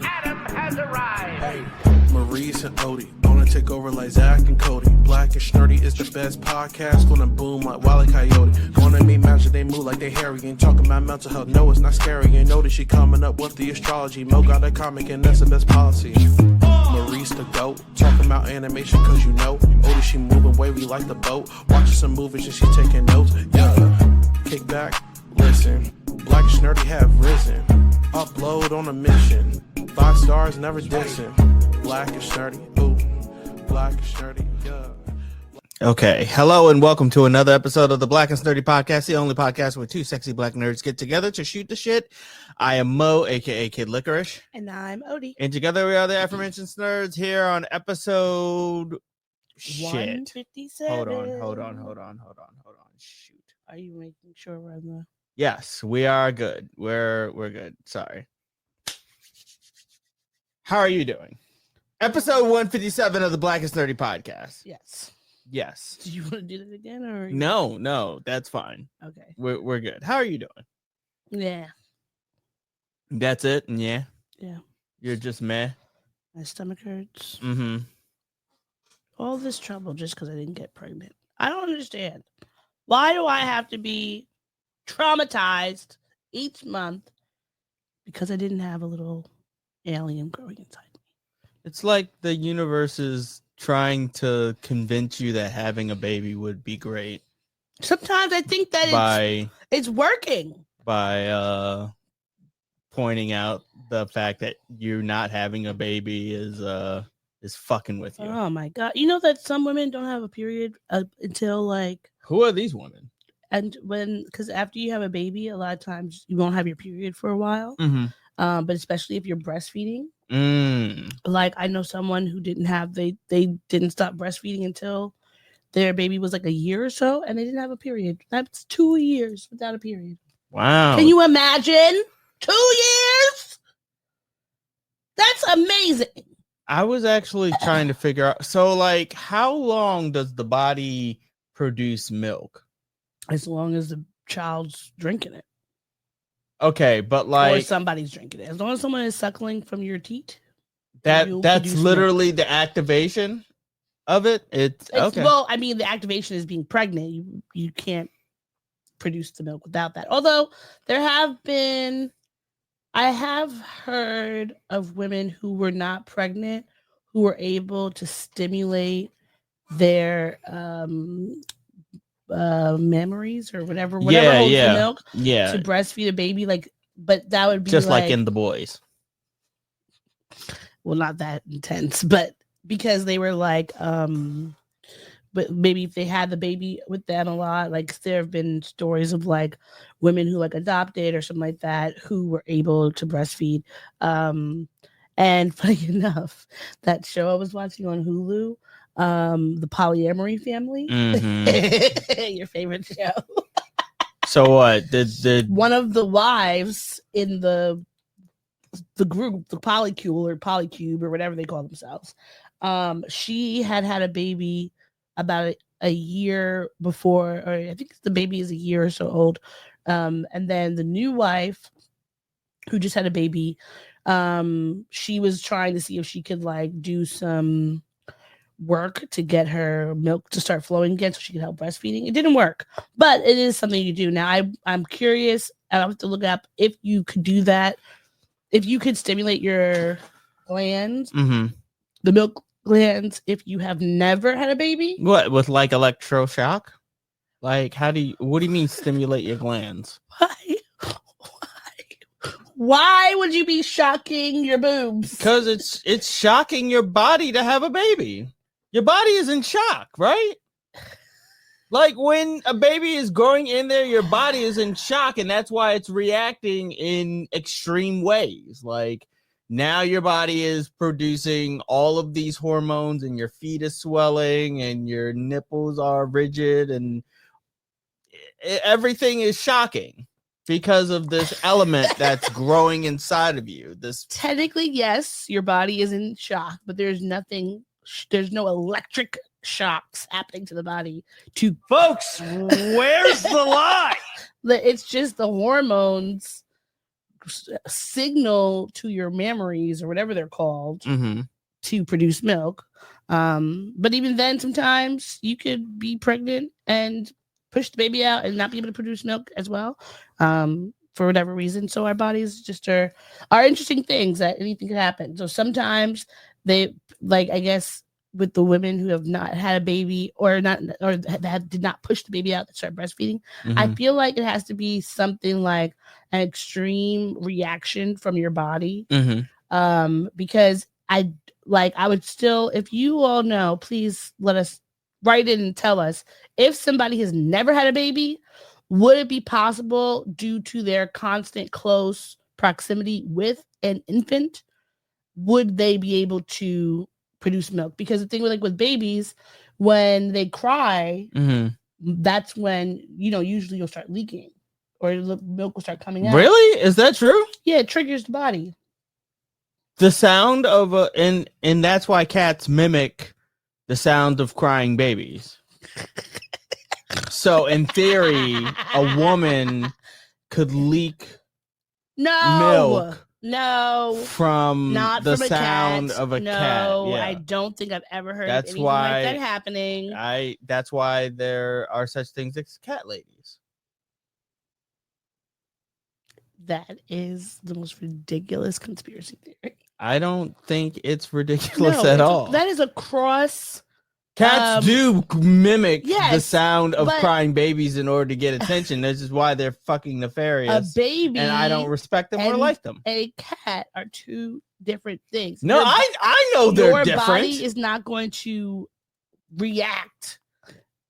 Adam has arrived. Hey, Maurice and Odie gonna take over like Zach and Cody. Black and Snerdy is the best podcast, gonna boom like Wile E. Coyote. Gonna meet magic, they move like they hairy. Ain't talking about mental health, no, it's not scary. You know that she coming up with the astrology. Mo got a comic and that's the best policy. Maurice the goat, talking about animation cause you know. Odie, she moving wavy like the boat. Watching some movies and she taking notes. Yeah, kick back, listen. Black and Snerdy have risen. Upload on a mission. 5 stars, never dissing. Black and Snerdy, ooh. Black and Snerdy, yeah. Okay, hello and welcome to another episode of the Black and Snerdy podcast, the only podcast where two sexy black nerds get together to shoot the shit. I am Mo, aka Kid Licorish. And I'm Odie. And together we are the aforementioned nerds here on episode... Shit. 157. Hold on. Shoot. Are you making sure we're on the... Yes, we are good. We're good. Sorry. How are you doing? Episode 157 of the Black and Snerdy podcast. Yes. Do you want to do that again or No, that's fine. Okay. We're good. How are you doing? Yeah. That's it? Yeah. Yeah. You're just meh? My stomach hurts. Mm-hmm. All this trouble just because I didn't get pregnant. I don't understand. Why do I have to be traumatized each month because I didn't have a little alien growing inside me? It's like the universe is trying to convince you that having a baby would be great. Sometimes I think that it's working. By pointing out the fact that you not having a baby is fucking with you. Oh my God. You know that some women don't have a period until like... Who are these women? And because after you have a baby, a lot of times you won't have your period for a while. Mm-hmm. But especially if you're breastfeeding. Like I know someone who didn't have, they didn't stop breastfeeding until their baby was like a year or so, and they didn't have a period. That's 2 years without a period. Wow. Can you imagine? 2 years? That's amazing. I was actually trying to figure out, so like how long does the body produce milk? As long as the child's drinking it. Okay, but like... Or somebody's drinking it. As long as someone is suckling from your teat. That's literally milk. The activation of it? It's okay. Well, I mean, the activation is being pregnant. You can't produce the milk without that. Although, I have heard of women who were not pregnant who were able to stimulate their... memories or whatever holds the milk to breastfeed a baby, like, but that would be just like in The Boys. Well, not that intense, but because they were like but maybe if they had the baby with them a lot, like there have been stories of like women who like adopted or something like that who were able to breastfeed. And funny enough, that show I was watching on Hulu, the Polyamory Family, your favorite show. So what did one of the wives in the group, the Polycube or whatever they call themselves, she had a baby about a year before, or I think the baby is a year or so old, and then the new wife who just had a baby, she was trying to see if she could like do some work to get her milk to start flowing again so she could help breastfeeding. It didn't work, but it is something you do. Now I'm curious, I have to look up if you could do that, if you could stimulate your glands, the milk glands, if you have never had a baby. What, with like electroshock? Like what do you mean stimulate your glands? Why would you be shocking your boobs? Because it's shocking your body to have a baby. Your body is in shock, right? Like when a baby is growing in there, your body is in shock, and that's why it's reacting in extreme ways. Like now your body is producing all of these hormones, and your feet is swelling, and your nipples are rigid, and everything is shocking because of this element that's growing inside of you. Technically, yes, your body is in shock, but there's no electric shocks happening to the body. Folks, where's the lie? It's just the hormones signal to your mammaries or whatever they're called to produce milk. But even then, sometimes you could be pregnant and push the baby out and not be able to produce milk as well, for whatever reason. So our bodies just are interesting things that anything can happen. So sometimes they, like, I guess with the women who have not had a baby or did not push the baby out to start breastfeeding, I feel like it has to be something like an extreme reaction from your body. Because I would still, if you all know, please let us write in and tell us if somebody has never had a baby, would it be possible due to their constant close proximity with an infant, would they be able to produce milk? Because the thing with babies, when they cry, that's when, usually you'll start leaking or the milk will start coming out. Really? Is that true? Yeah, it triggers the body. The sound of and that's why cats mimic the sound of crying babies. So in theory, a woman could leak milk from the sound of a cat. No, I don't think I've ever heard of anything like that happening. That's why there are such things as cat ladies. That is the most ridiculous conspiracy theory. I don't think it's ridiculous at all. That is a cross. Cats do mimic the sound of crying babies in order to get attention. This is why they're fucking nefarious. A baby, and I don't respect them or like them. A cat are two different things. No, I know they're different. Your body is not going to react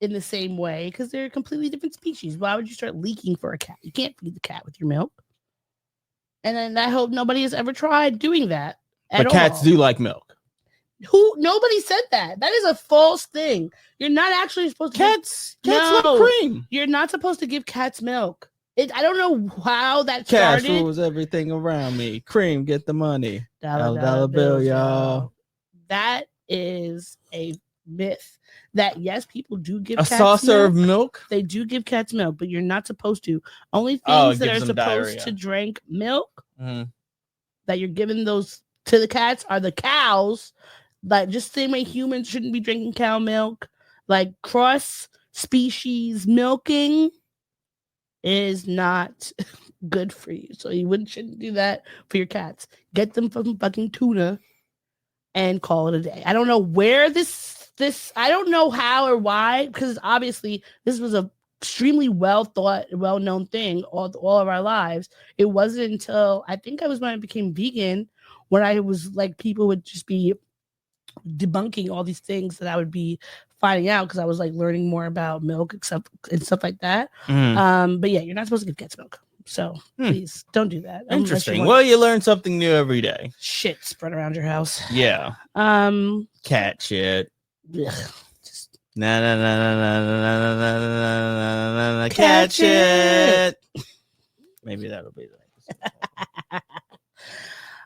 in the same way because they're completely different species. Why would you start leaking for a cat? You can't feed the cat with your milk. And then I hope nobody has ever tried doing that. But cats do like milk. Nobody said that. That is a false thing. You're not actually supposed to. Cats love cream. You're not supposed to give cats milk. I don't know how that started. Cash rules everything around me. Cream, get the money. Dollar bill, y'all. That is a myth. That yes, people do give cats saucer of milk. They do give cats milk, but you're not supposed to. Only things that are supposed to drink milk that you're giving those to the cats are the cows. Like just the same way humans shouldn't be drinking cow milk. Like cross species milking is not good for you. So you shouldn't do that for your cats. Get them from fucking tuna and call it a day. I don't know where this I don't know how or why, because obviously this was a extremely well-known thing all of our lives. It wasn't until I think I was when I became vegan when I was like people would just be debunking all these things that I would be finding out because I was like learning more about milk and stuff like that. But yeah, you're not supposed to give cats milk. So please don't do that. Interesting. Well, you learn something new every day. Shit spread around your house. Yeah. Cat shit. Just cat shit. Maybe that'll be the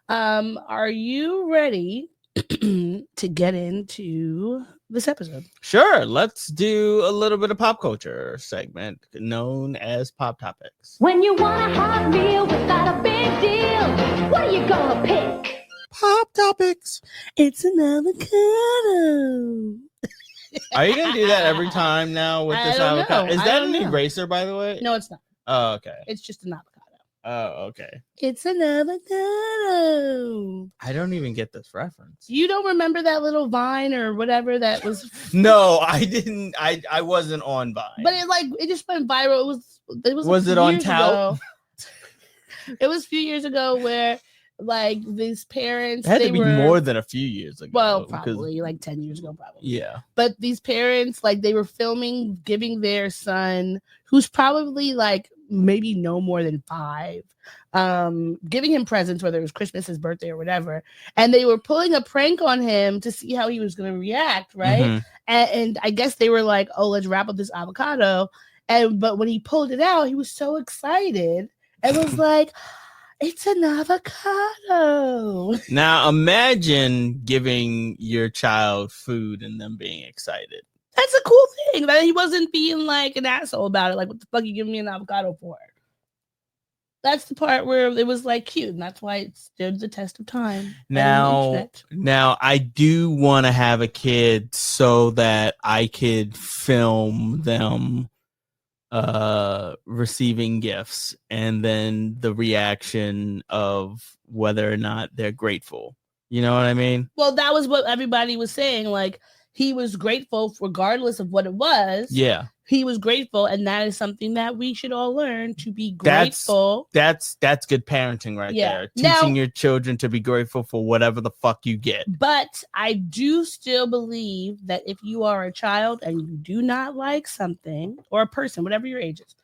Are you ready to get into this episode? Sure. Let's do a little bit of pop culture segment known as Pop Topics. When you want a hot meal without a big deal, what are you gonna pick? Pop Topics. It's an avocado. Are you gonna do that every time now with this avocado? Is that an eraser, by the way? No, it's not. Oh, okay. It's just an avocado. Oh, okay. It's an avocado. I don't even get this reference. You don't remember that little Vine or whatever that was? No, I didn't. I wasn't on Vine. But it just went viral. Was it on Tout? It was a few years ago where like these parents. It had to be more than a few years ago. Well, probably like 10 years ago, probably. Yeah. But these parents, like they were filming, giving their son, who's probably like maybe no more than 5, giving him presents, whether it was Christmas, his birthday, or whatever. And they were pulling a prank on him to see how he was going to react, right? And I guess they were like, "Oh, let's wrap up this avocado." But when he pulled it out, he was so excited and was like, "It's an avocado." Now imagine giving your child food and them being excited. That's a cool thing. That he wasn't being like an asshole about it. Like, what the fuck you giving me an avocado for? That's the part where it was like cute, and that's why it stood the test of time. Now I do want to have a kid so that I could film them receiving gifts and then the reaction of whether or not they're grateful. You know what I mean? Well, that was what everybody was saying. Like, he was grateful regardless of what it was. Yeah. He was grateful, and that is something that we should all learn, to be grateful. That's good parenting right there. Teaching your children to be grateful for whatever the fuck you get. But I do still believe that if you are a child and you do not like something, or a person, whatever your age is,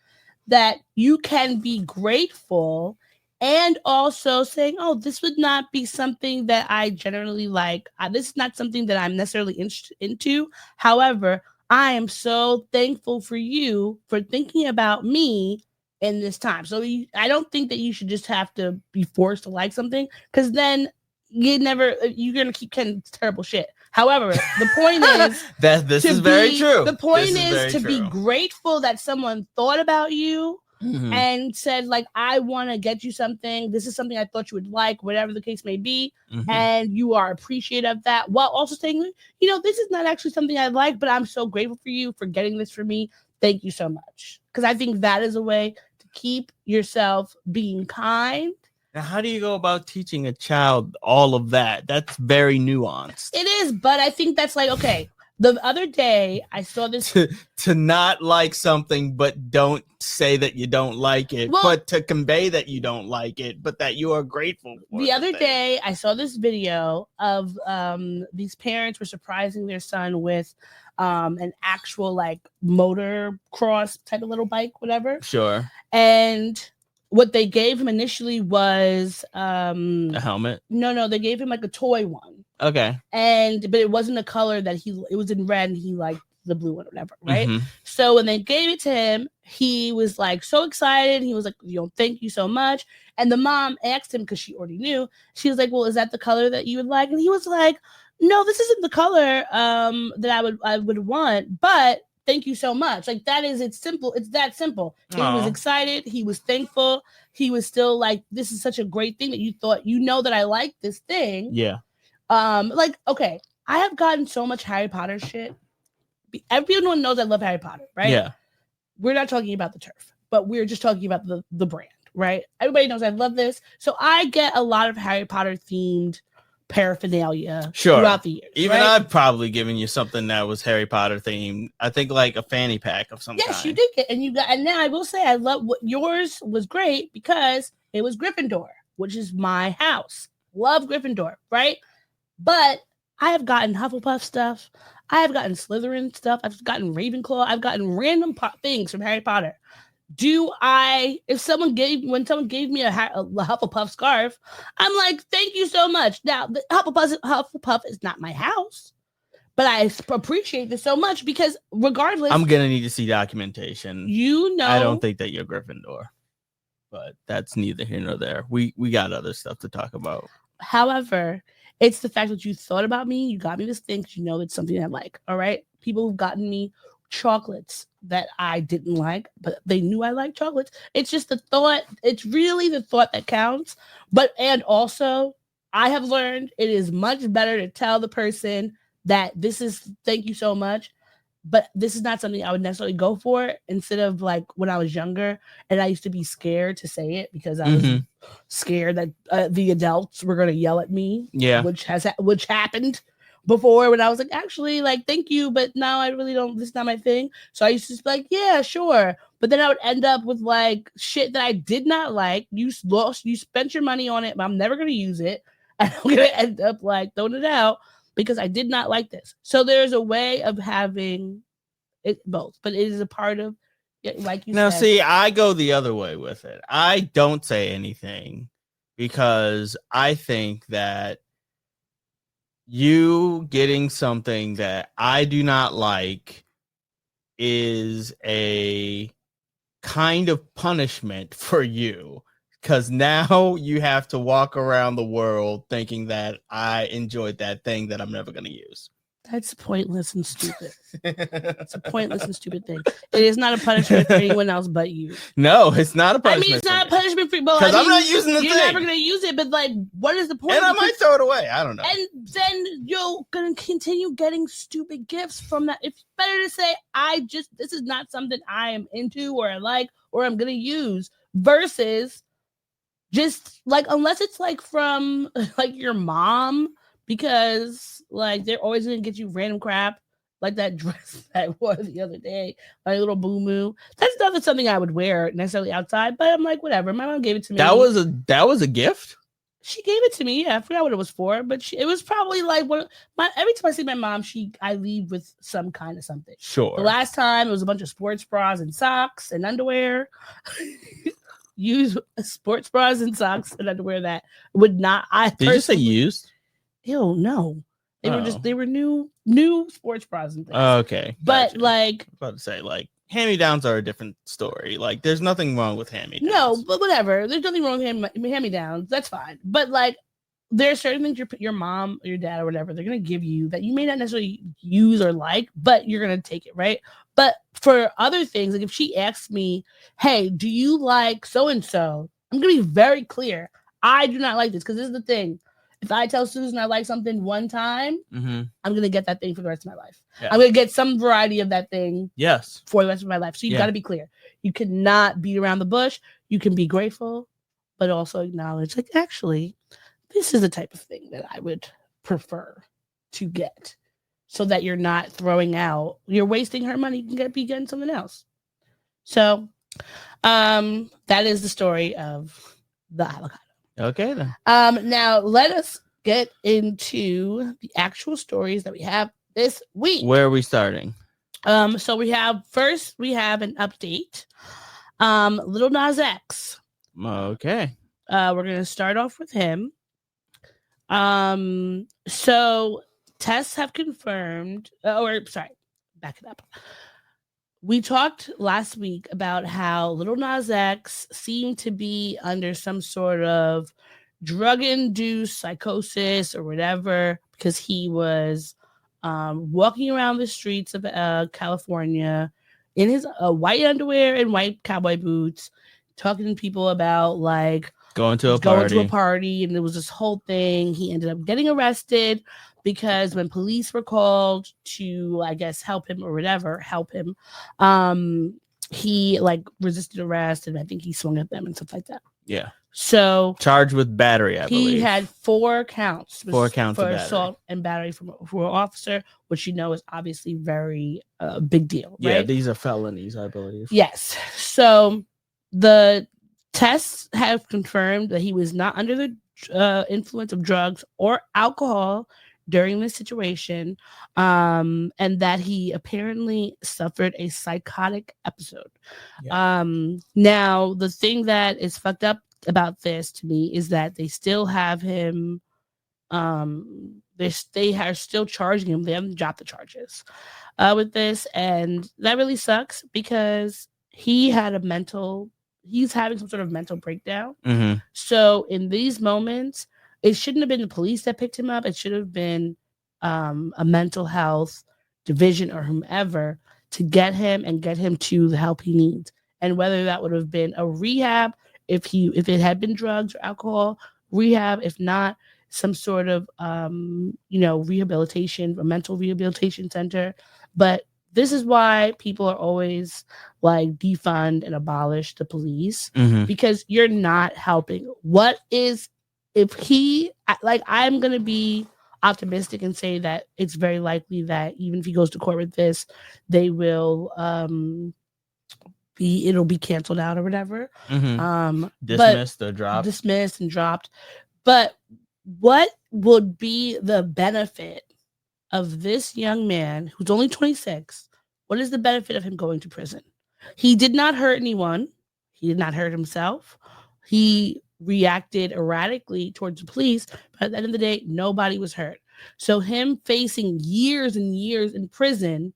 that you can be grateful and also saying, oh, this would not be something that I generally like. This is not something that I'm necessarily into. However, I am so thankful for you for thinking about me in this time. So I don't think that you should just have to be forced to like something, because then you're going to keep getting terrible shit. However, the point is this is very true. The point is to be grateful that someone thought about you. Mm-hmm. And said, like, I want to get you something. This is something I thought you would like, whatever the case may be. Mm-hmm. And you are appreciative of that, while also saying, you know, this is not actually something I like, but I'm so grateful for you for getting this for me. Thank you so much. Because I think that is a way to keep yourself being kind. Now, how do you go about teaching a child all of that? That's very nuanced. It is, but I think that's like, okay. The other day, I saw this... to not like something, but don't say that you don't like it, but to convey that you don't like it, but that you are grateful for it. The other day, I saw this video of these parents were surprising their son with an actual, like, motor cross type of little bike, whatever. Sure. And what they gave him initially was... a helmet? No, they gave him, like, a toy one. Okay. But it wasn't a color that it was in red, and he liked the blue one or whatever, right? Mm-hmm. So when they gave it to him, he was like so excited. He was like, you know, thank you so much. And the mom asked him, because she already knew, she was like, well, is that the color that you would like? And he was like, no, this isn't the color that I would want, but thank you so much. Like, it's simple. It's that simple. He was excited. He was thankful. He was still like, this is such a great thing that you thought, you know, that I like this thing. Yeah. Like, okay, I have gotten so much Harry Potter shit. Everyone knows I love Harry Potter, right? Yeah. We're not talking about the turf, but we're just talking about the brand, right? Everybody knows I love this. So I get a lot of Harry Potter themed paraphernalia throughout the years. Even right? I've probably given you something that was Harry Potter themed. I think like a fanny pack of some kind. Yes, you did get, and now I will say I love what yours was great because it was Gryffindor, which is my house. Love Gryffindor, right? But I have gotten Hufflepuff stuff. I have gotten Slytherin stuff. I've gotten Ravenclaw. I've gotten random things from Harry Potter. When someone gave me a Hufflepuff scarf, I'm like, thank you so much. Now, the Hufflepuff is not my house, but I appreciate this so much because regardless, I'm gonna need to see documentation. You know, I don't think that you're Gryffindor, but that's neither here nor there. We got other stuff to talk about. However, it's the fact that you thought about me. You got me this thing because you know it's something I like. All right. People who've gotten me chocolates that I didn't like, but they knew I liked chocolates. It's just the thought. It's really the thought that counts. And also, I have learned it is much better to tell the person that this is thank you so much, but this is not something I would necessarily go for, instead of like when I was younger and I used to be scared to say it because I was scared that the adults were going to yell at me. Yeah. Which happened before when I was like, actually, like, thank you, but now I really don't, this is not my thing. So I used to just be like, yeah, sure. But then I would end up with like shit that I did not like. You spent your money on it, but I'm never going to use it. And I'm going to end up like throwing it out because I did not like this. So there's a way of having it both, but it is a part of, like you said. Now, see, I go the other way with it. I don't say anything because I think that you getting something that I do not like is a kind of punishment for you, because now you have to walk around the world thinking that I enjoyed that thing that I'm never going to use. That's pointless and stupid. It's a pointless and stupid thing. It is not a punishment for anyone else but you. No, it's not a I punishment. mean, it's not a punishment for you. Because I'm not using the you're thing. never going to use it, but like, what is the point? And I might throw it away. I don't know. And then you're going to continue getting stupid gifts from that. It's better to say, this is not something I am into or I like or I'm going to use versus just like, unless it's like from like your mom, because like they're always going to get you random crap. Like that dress that I wore the other day, my little boo-moo. That's not something I would wear necessarily outside, but I'm like, whatever. My mom gave it to me. That was a gift? She gave it to me. Yeah, I forgot what it was for, but it was probably like every time I see my mom, I leave with some kind of something. Sure. The last time it was a bunch of sports bras and socks and underwear. Use sports bras and socks and underwear that would not. Did you say used? Ew, no. They were new sports bras and things. Okay. But gotcha. like, I was about to say, like, hand-me-downs are a different story. Like, there's nothing wrong with hand-me-downs. no, but whatever. There's nothing wrong with hand-me-downs. That's fine. But like, there are certain things your mom or your dad or whatever they're gonna give you that you may not necessarily use or like, but you're gonna take it, right? But for other things, like if she asks me, "Hey, do you like so and so?" I'm gonna be very clear. I do not like this because this is the thing. If I tell Susan I like something one time, I'm going to get that thing for the rest of my life. Yeah. I'm going to get some variety of that thing for the rest of my life. So you've got to be clear. You cannot beat around the bush. You can be grateful, but also acknowledge, like, actually, this is the type of thing that I would prefer to get so that you're not you're wasting her money. You can be getting something else. So that is the story of the avocado. Okay, then. Now let us get into the actual stories that we have this week. Where are we starting? So we have an update. Little Nas X. Okay. We're gonna start off with him. So tests have confirmed, back it up. We talked last week about how Little Nas X seemed to be under some sort of drug-induced psychosis or whatever because he was walking around the streets of California in his white underwear and white cowboy boots, talking to people about like going to a party. And there was this whole thing. He ended up getting arrested because when police were called to, I guess, help him, he like resisted arrest, and I think he swung at them and stuff like that. Yeah. So charged with battery, I believe. He had 4 counts. 4 counts for of assault and battery for an officer, which is obviously very big deal. Right? Yeah, these are felonies, I believe. Yes. So the tests have confirmed that he was not under the influence of drugs or alcohol during this situation, and that he apparently suffered a psychotic episode. Yeah. Now, the thing that is fucked up about this to me is that they still have him. They are still charging him. They haven't dropped the charges with this, and that really sucks because he's having some sort of mental breakdown. Mm-hmm. So in these moments, it shouldn't have been the police that picked him up. It should have been a mental health division or whomever to get him to the help he needs. And whether that would have been a rehab, if it had been drugs or alcohol, rehab, if not, some sort of rehabilitation, a mental rehabilitation center. But this is why people are always like defund and abolish the police, because you're not helping. I'm going to be optimistic and say that it's very likely that even if he goes to court with this, they will it'll be canceled out or whatever. Dismissed or dropped. Dismissed and dropped. But what would be the benefit of this young man who's only 26? What is the benefit of him going to prison? He did not hurt anyone. He did not hurt himself. He reacted erratically towards the police, but at the end of the day, nobody was hurt. So him facing years and years in prison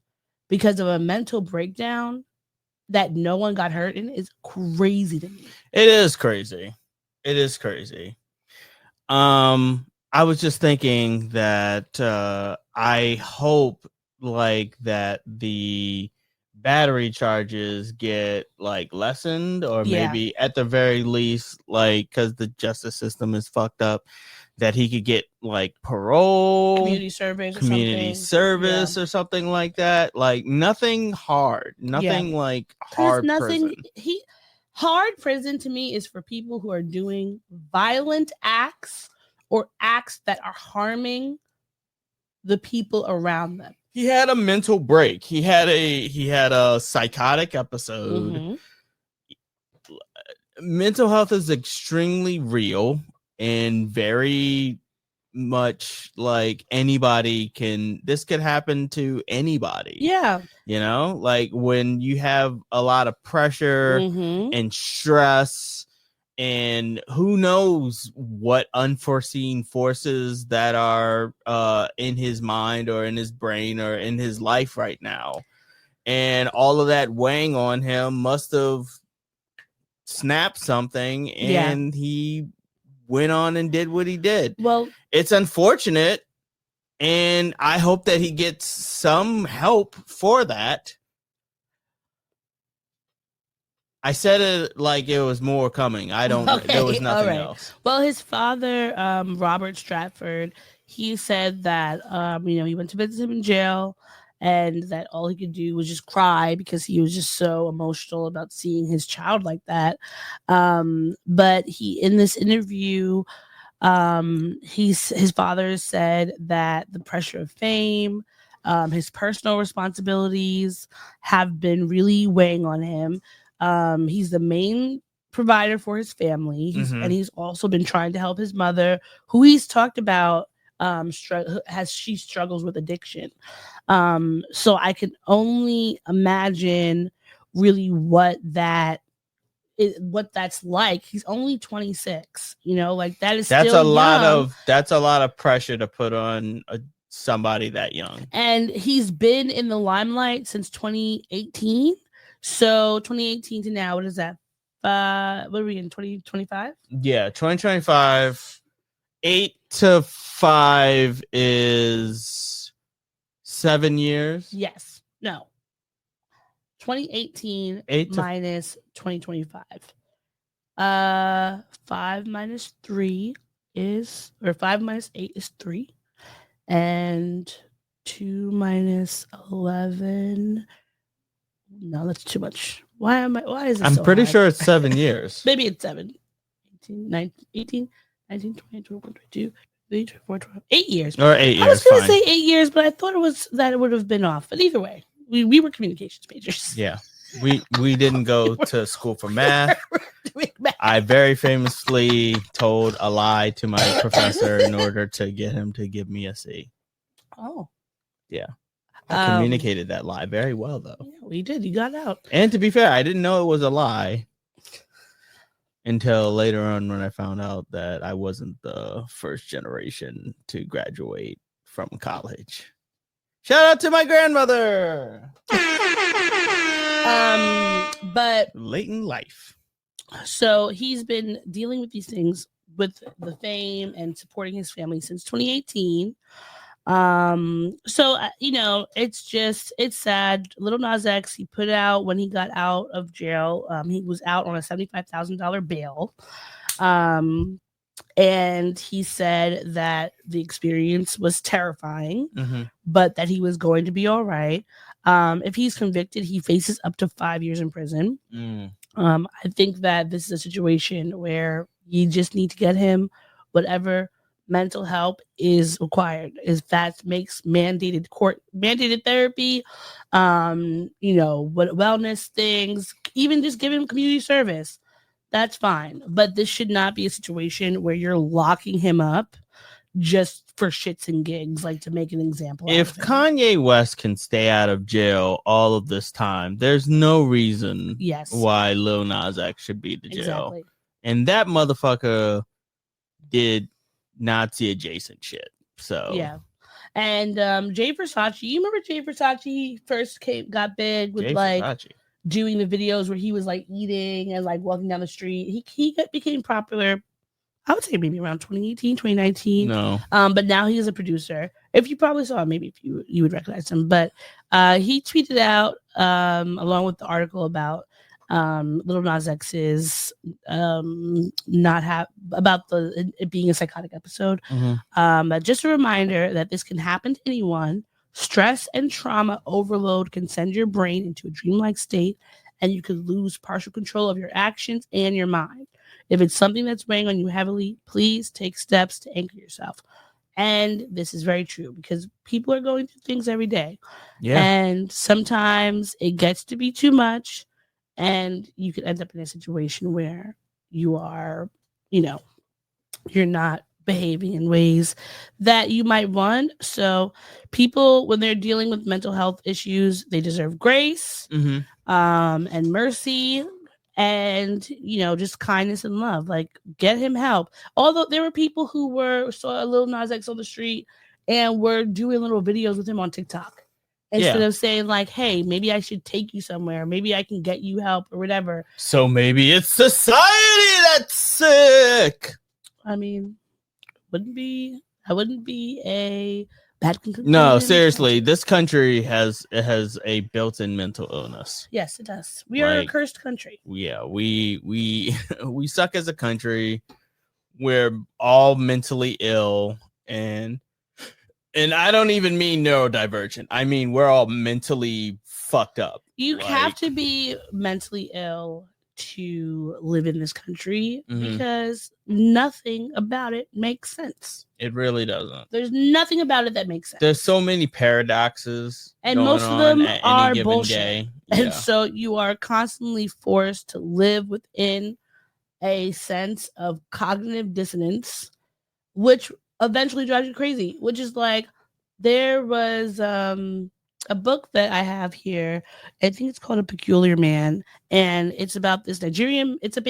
because of a mental breakdown that no one got hurt in is crazy to me. It is crazy. I was just thinking that I hope like that the battery charges get like lessened, or maybe at the very least, like, because the justice system is fucked up, that he could get like parole, community service or something like that. Like nothing hard, nothing like hard prison. Hard prison to me is for people who are doing violent acts or acts that are harming the people around them. He had a mental break. He had a psychotic episode. Mm-hmm. Mental health is extremely real and very much like this could happen to anybody. Yeah. You know, like when you have a lot of pressure and stress, and who knows what unforeseen forces that are in his mind or in his brain or in his life right now. And all of that weighing on him must have snapped something, and he went on and did what he did. Well, it's unfortunate, and I hope that he gets some help for that. I said it like it was more coming. I don't know. There was nothing else. Well, his father, Robert Stratford, he said that, he went to visit him in jail, and that all he could do was just cry because he was just so emotional about seeing his child like that. But in this interview, his father said that the pressure of fame, his personal responsibilities have been really weighing on him. He's the main provider for his family, and he's also been trying to help his mother, who he's talked about she struggles with addiction. So I can only imagine really what that's like. He's only 26, like that's a lot of pressure to put on somebody that young. And he's been in the limelight since 2018. So 2018 to now, what is that? What are we in, 2025? Yeah, 2025. 8 to 5 is 7 years. Yes. No. 2018 minus 2025. 5 minus 3 is, or 5 minus 8 is 3. And 2 minus 11. No, that's too much. Why is it I'm so pretty high? sure it's 7 years. Maybe it's 7. 18, 19, 20, 21, 22, 23, 24, 25. 8 years. Or 8 years. I was going to say 8 years, but I thought it would have been off. But either way, we were communications majors. Yeah. We didn't go to school for math. I very famously told a lie to my professor in order to get him to give me a C. Oh. Yeah. I communicated that lie very well, though. Yeah, we did. You got out. And to be fair, I didn't know it was a lie until later on when I found out that I wasn't the first generation to graduate from college. Shout out to my grandmother. But late in life. So he's been dealing with these things with the fame and supporting his family since 2018. It's sad. Little Nas X, he put out when he got out of jail, he was out on a $75,000 bail. And he said that the experience was terrifying, but that he was going to be all right. If he's convicted, he faces up to 5 years in prison. I think that this is a situation where you just need to get him whatever mental help is required. If that makes mandated therapy, wellness things, even just give him community service, that's fine. But this should not be a situation where you're locking him up just for shits and gigs, like to make an example. If Kanye West can stay out of jail all of this time, there's no reason why Lil Nas X should be in jail. Exactly. And that motherfucker did Nazi adjacent shit. So yeah. And Jay Versace, you remember Jay Versace first got big with doing the videos where he was like eating and like walking down the street. He became popular, I would say maybe around 2018, 2019. No. But now he is a producer. If you probably saw him, maybe if you would recognize him. But he tweeted out along with the article about Little Nas X's not have about it being a psychotic episode. Just a reminder that this can happen to anyone. Stress and trauma overload can send your brain into a dreamlike state, and you could lose partial control of your actions and your mind. If it's something that's weighing on you heavily, please take steps to anchor yourself. And this is very true because people are going through things every day. Yeah. And sometimes it gets to be too much, and you could end up in a situation where you are, you're not behaving in ways that you might want. So people, when they're dealing with mental health issues, they deserve grace and mercy and, just kindness and love. Like, get him help. Although there were people who saw a Little Nas X on the street and were doing little videos with him on TikTok. Instead of saying like, hey, maybe I should take you somewhere. Maybe I can get you help or whatever. So maybe it's society that's sick. I mean, I wouldn't be a bad conclusion. No, seriously, this country has a built-in mental illness. Yes, it does. We are a cursed country. Yeah, we suck as a country. We're all mentally ill, and I don't even mean neurodivergent. I mean we're all mentally fucked up. You have to be mentally ill to live in this country because nothing about it makes sense. It really doesn't. There's nothing about it that makes sense. There's so many paradoxes, and most of them are bullshit. Yeah. And so you are constantly forced to live within a sense of cognitive dissonance, which eventually drives you crazy. Which is like, there was a book that I have here. I think it's called A Peculiar Man, and it's about this Nigerian. It's a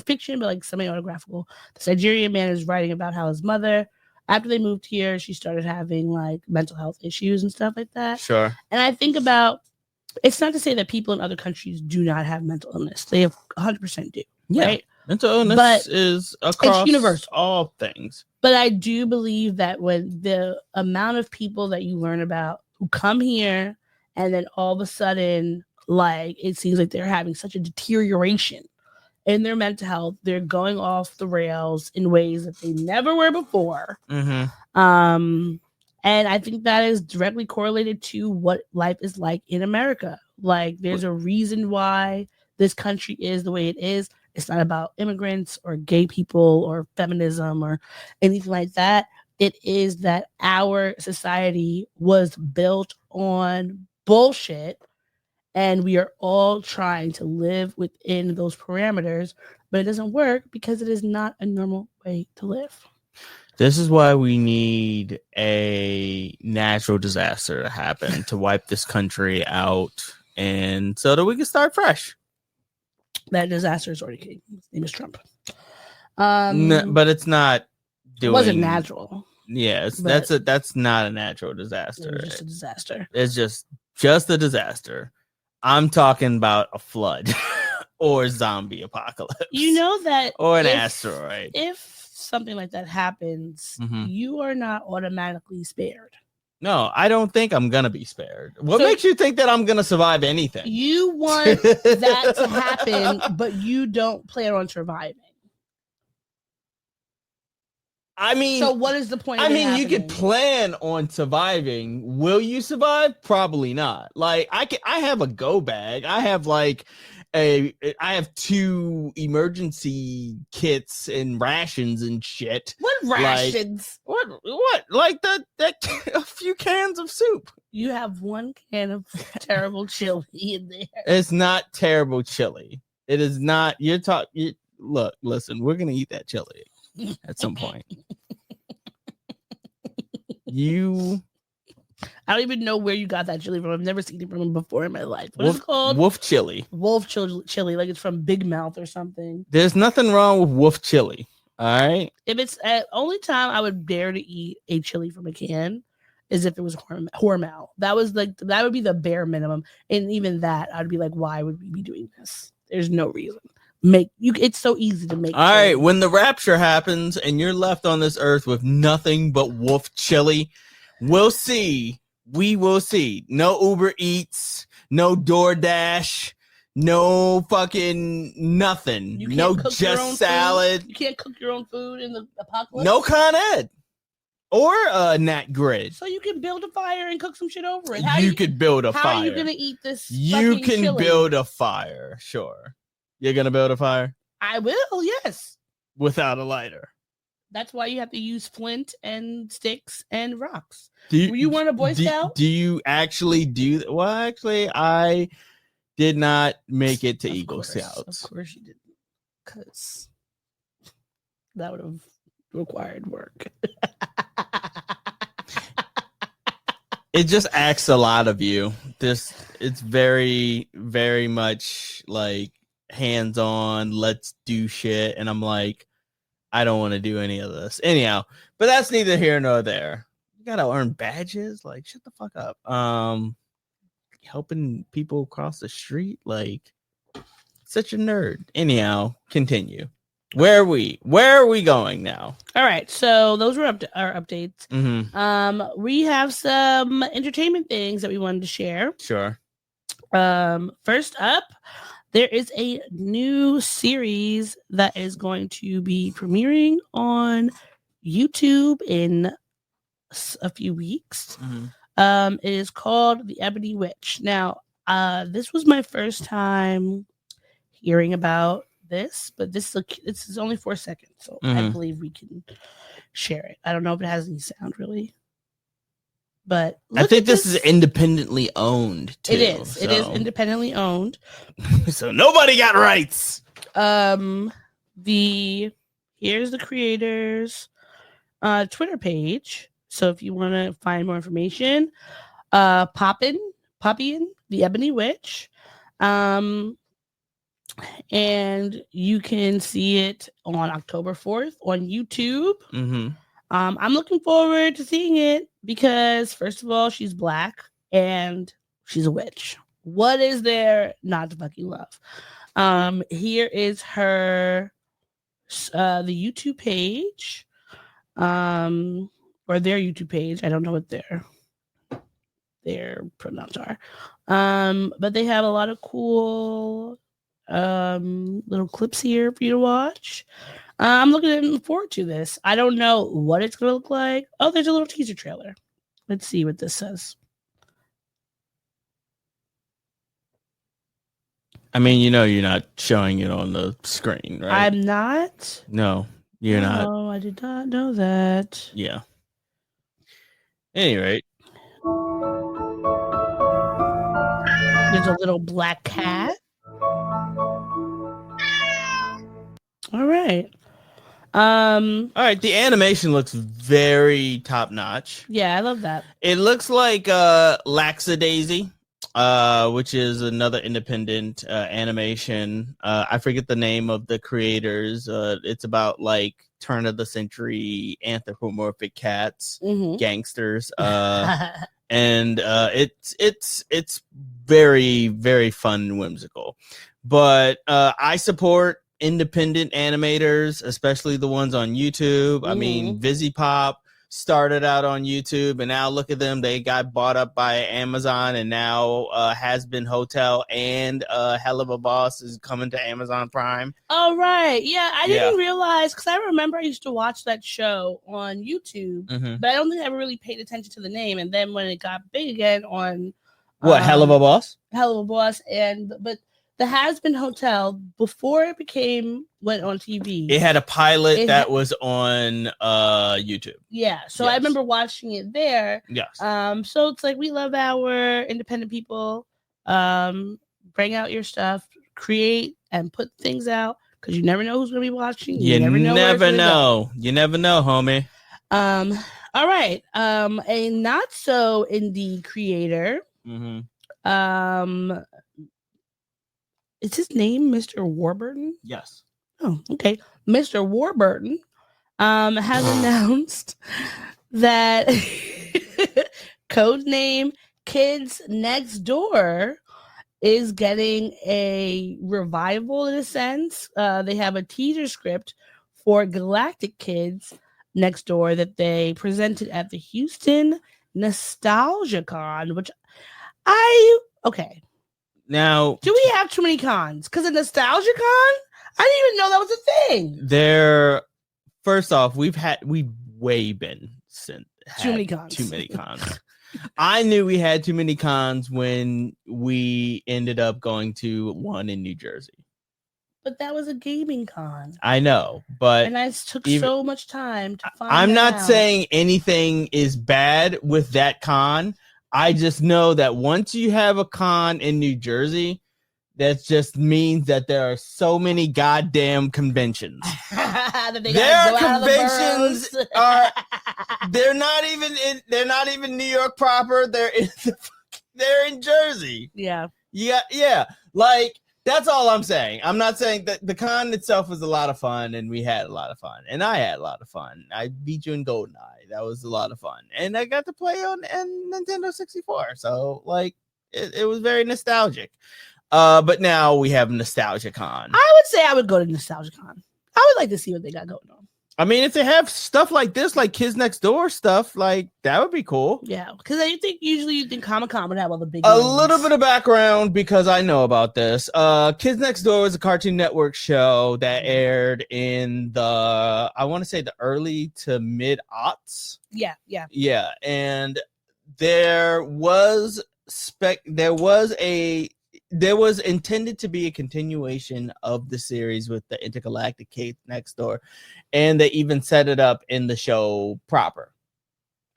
fiction, but like semi-autographical. This Nigerian man is writing about how his mother, after they moved here, she started having like mental health issues and stuff like that. Sure. And I think about, it's not to say that people in other countries do not have mental illness. They have 100% do. Yeah. Right? Mental illness is across it's universal. All things. But I do believe that when the amount of people that you learn about who come here and then all of a sudden, like, it seems like they're having such a deterioration in their mental health, they're going off the rails in ways that they never were before. And I think that is directly correlated to what life is like in America. Like, there's a reason why this country is the way it is. It's not about immigrants or gay people or feminism or anything like that. It is that our society was built on bullshit, and we are all trying to live within those parameters, but it doesn't work because it is not a normal way to live. This is why we need a natural disaster to happen to wipe this country out, and so that we can start fresh. That disaster is already came. His name is Trump. But it's not. It wasn't natural. Yeah, that's not a natural disaster. It was just a disaster. It's just a disaster. I'm talking about a flood or zombie apocalypse. You know that, or an asteroid. If something like that happens, you are not automatically spared. No, I don't think I'm gonna be spared. What makes you think that I'm gonna survive anything? You want that to happen, but you don't plan on surviving. I mean, so what is the point? I mean, you could plan on surviving. Will you survive? Probably not. Like, I have a go bag. I have I have 2 emergency kits and rations and shit. What rations? Like, what? Like that a few cans of soup. You have 1 can of terrible chili in there. It's not terrible chili. It is not. Look, listen. We're gonna eat that chili at some point. I don't even know where you got that chili from. I've never seen it from him before in my life. What is it called? Wolf chili. Wolf chili, like it's from Big Mouth or something. There's nothing wrong with wolf chili. All right. If it's only time I would dare to eat a chili from a can is if it was Hormel. That would be the bare minimum. And even that, I'd be like, why would we be doing this? There's no reason. make you. It's so easy to make. All right, change. when the rapture happens and you're left on this earth with nothing but wolf chili, we'll see. We will see. No Uber Eats, no DoorDash, no fucking nothing. You can't No cook your own just salad. food. You can't cook your own food in the apocalypse. No Con Ed or Nat Grid. So you can build a fire and cook some shit over it. You could build a how fire. are you gonna eat this? You fucking can chili? build a fire. Sure. You're gonna build a fire I will. Yes. without a lighter. That's why you have to use flint and sticks and rocks. Do Were you one a Boy Scout? Do you actually do that? Well, actually, I did not make it to Eagle Scouts. Of course you didn't. Because that would have required work. It just asks a lot of you. It's very, very much like hands-on, let's do shit. And I'm like, I don't want to do any of this. Anyhow, but that's neither here nor there. You gotta earn badges. Like, shut the fuck up. Helping people cross the street, like such a nerd. Anyhow, continue. Where are we going now? All right, so those were our updates. Mm-hmm. We have some entertainment things that we wanted to share. Sure. First up, there is a new series that is going to be premiering on YouTube in a few weeks. Mm-hmm. It is called The Ebony Witch. Now, this was my first time hearing about this, but this is only 4 seconds, so I Mhm. believe we can share it. I don't know if it has any sound really, but I look think at this is independently owned too. It is. It is so- independently owned. So nobody got rights. Here's the creator's Twitter page. So if you want to find more information, Poppin, the Ebony Witch. And you can see it on October 4th on YouTube. Mm-hmm. I'm looking forward to seeing it because, first of all, she's black and she's a witch. What is there not to fucking love? Here is her the YouTube page, or their YouTube page. I don't know what their pronouns are, but they have a lot of cool little clips here for you to watch. I'm looking forward to this. I don't know what it's gonna look like. Oh, there's a little teaser trailer. Let's see what this says. I mean, you're not showing it on the screen, right? I'm not. No, you're not. No, I did not know that. Yeah. Any rate. There's a little black cat. All right. All right. The animation looks very top notch. Yeah, I love that. It looks like Laxadaisy, which is another independent animation. I forget the name of the creators. It's about like turn of the century anthropomorphic cats, Mhm. gangsters. And it's very, very fun and whimsical. But I support independent animators, especially the ones on YouTube. I mean, VisiPop started out on YouTube, and now look at them. They got bought up by Amazon, and now Has Been Hotel and Hell of a Boss is coming to Amazon Prime. Oh, right. Yeah, I didn't realize, because I remember I used to watch that show on YouTube, but I don't think I ever really paid attention to the name. And then when it got big again on What, Hell of a Boss? Hell of a Boss, but the Has Been Hotel, before it went on TV. It had a pilot that was on YouTube. Yeah, so I Yes. remember watching it there. Yes. So it's like we love our independent people. Bring out your stuff, create and put things out, because you never know who's gonna be watching. You never where it's gonna go. You never know, homie. All right. A not so indie creator. Mm-hmm. Is his name Mr. Warburton? Yes. Oh, okay. Mr. Warburton has announced that code name Kids Next Door is getting a revival in a sense. They have a teaser script for Galactic Kids Next Door that they presented at the Houston Nostalgia Con, which okay. Now, do we have too many cons? Because a Nostalgia Con, I didn't even know that was a thing. First off, we've way been too many cons. Too many cons. I knew we had too many cons when we ended up going to one in New Jersey. But that was a gaming con. I know, but and I took so much time to find I'm not out. saying anything is bad with that con. I just know that once you have a con in New Jersey, that just means that there are so many goddamn conventions. Their conventions are they're not even New York proper. They're in Jersey. Yeah. Yeah. Like, that's all I'm saying. I'm not saying that the con itself was a lot of fun, and we had a lot of fun, and I had a lot of fun. I beat you in GoldenEye. That was a lot of fun, and I got to play on Nintendo 64. So, like, it was very nostalgic. But now we have Nostalgia Con. I would say I would go to Nostalgia Con. I would like to see what they got going on. I mean, if they have stuff like this, like Kids Next Door stuff, like that would be cool. Yeah, because I think usually you think Comic-Con would have all the big A names. little bit of background because I know about this. Kids Next Door was a Cartoon Network show that aired in I want to say the early to mid aughts. Yeah. And there was intended to be a continuation of the series with the Intergalactic Kids Next Door, and they even set it up in the show proper.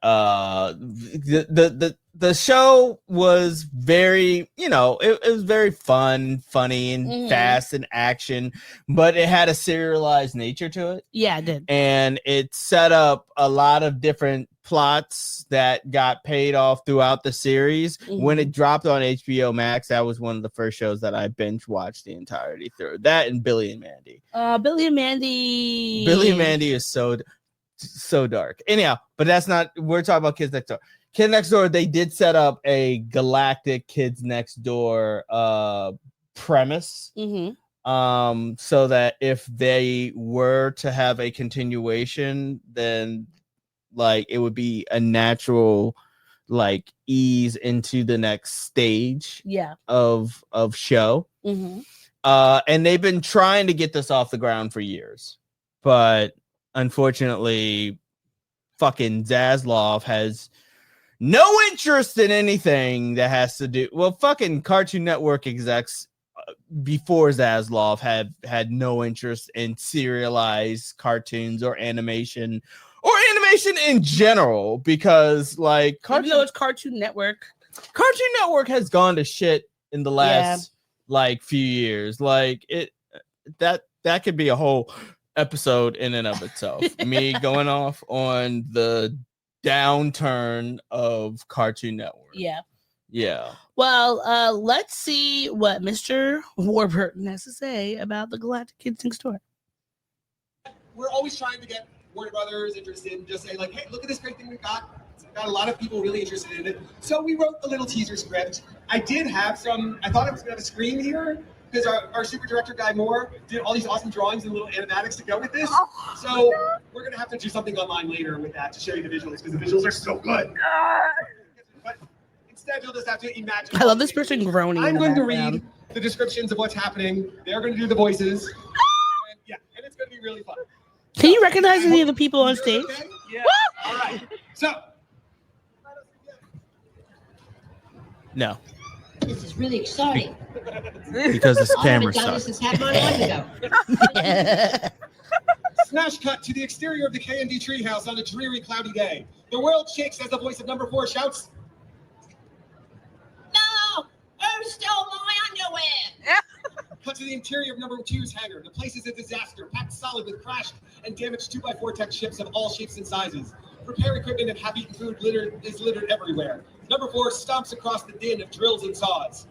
The show was very, it was very fun, funny, and fast and action, but it had a serialized nature to it. Yeah, it did. And it set up a lot of different plots that got paid off throughout the series. When it dropped on HBO Max, that was one of the first shows that I binge watched the entirety through. That and Billy and Mandy. Billy and Mandy is so dark. Anyhow, but we're talking about Kids Next Door. Kids Next Door, they did set up a Galactic Kids Next Door premise. So that if they were to have a continuation, then like it would be a natural like ease into the next stage of show. And they've been trying to get this off the ground for years, but unfortunately fucking Zaslav has no interest in anything that has to do fucking Cartoon Network execs before Zaslav had no interest in serialized cartoons or animation in general, because like even though it's Cartoon Network has gone to shit in the last like few years. Like that could be a whole episode in and of itself. Me going off on the downturn of Cartoon Network. Yeah. Well, let's see what Mr. Warburton has to say about the Galactic Kids Next Door. We're always trying to get Warner Brothers interested and just say like, hey, look at this great thing we've got. We've got a lot of people really interested in it. So we wrote a little teaser script. I did have I thought I was going to have a screen here because our super director, Guy Moore, did all these awesome drawings and little animatics to go with this. So we're going to have to do something online later with that to show you the visuals, because the visuals are so good. But instead, you'll just have to imagine. I love this person groaning. I'm going to read the descriptions of what's happening. They're going to do the voices. And it's going to be really fun. Can you recognize any of the people on stage? Okay? Yeah. All right. So. No. This is really exciting. Because this camera sucks. This half my life ago. Smash cut to the exterior of the K&D treehouse on a dreary, cloudy day. The world shakes as the voice of number 4 shouts, No! Who stole my underwear? Cut to the interior of number 2's hangar. The place is a disaster, packed solid with crashed and damaged 2x4 tech ships of all shapes and sizes. Repair equipment and half-eaten food is littered everywhere. Number 4 stomps across the din of drills and saws.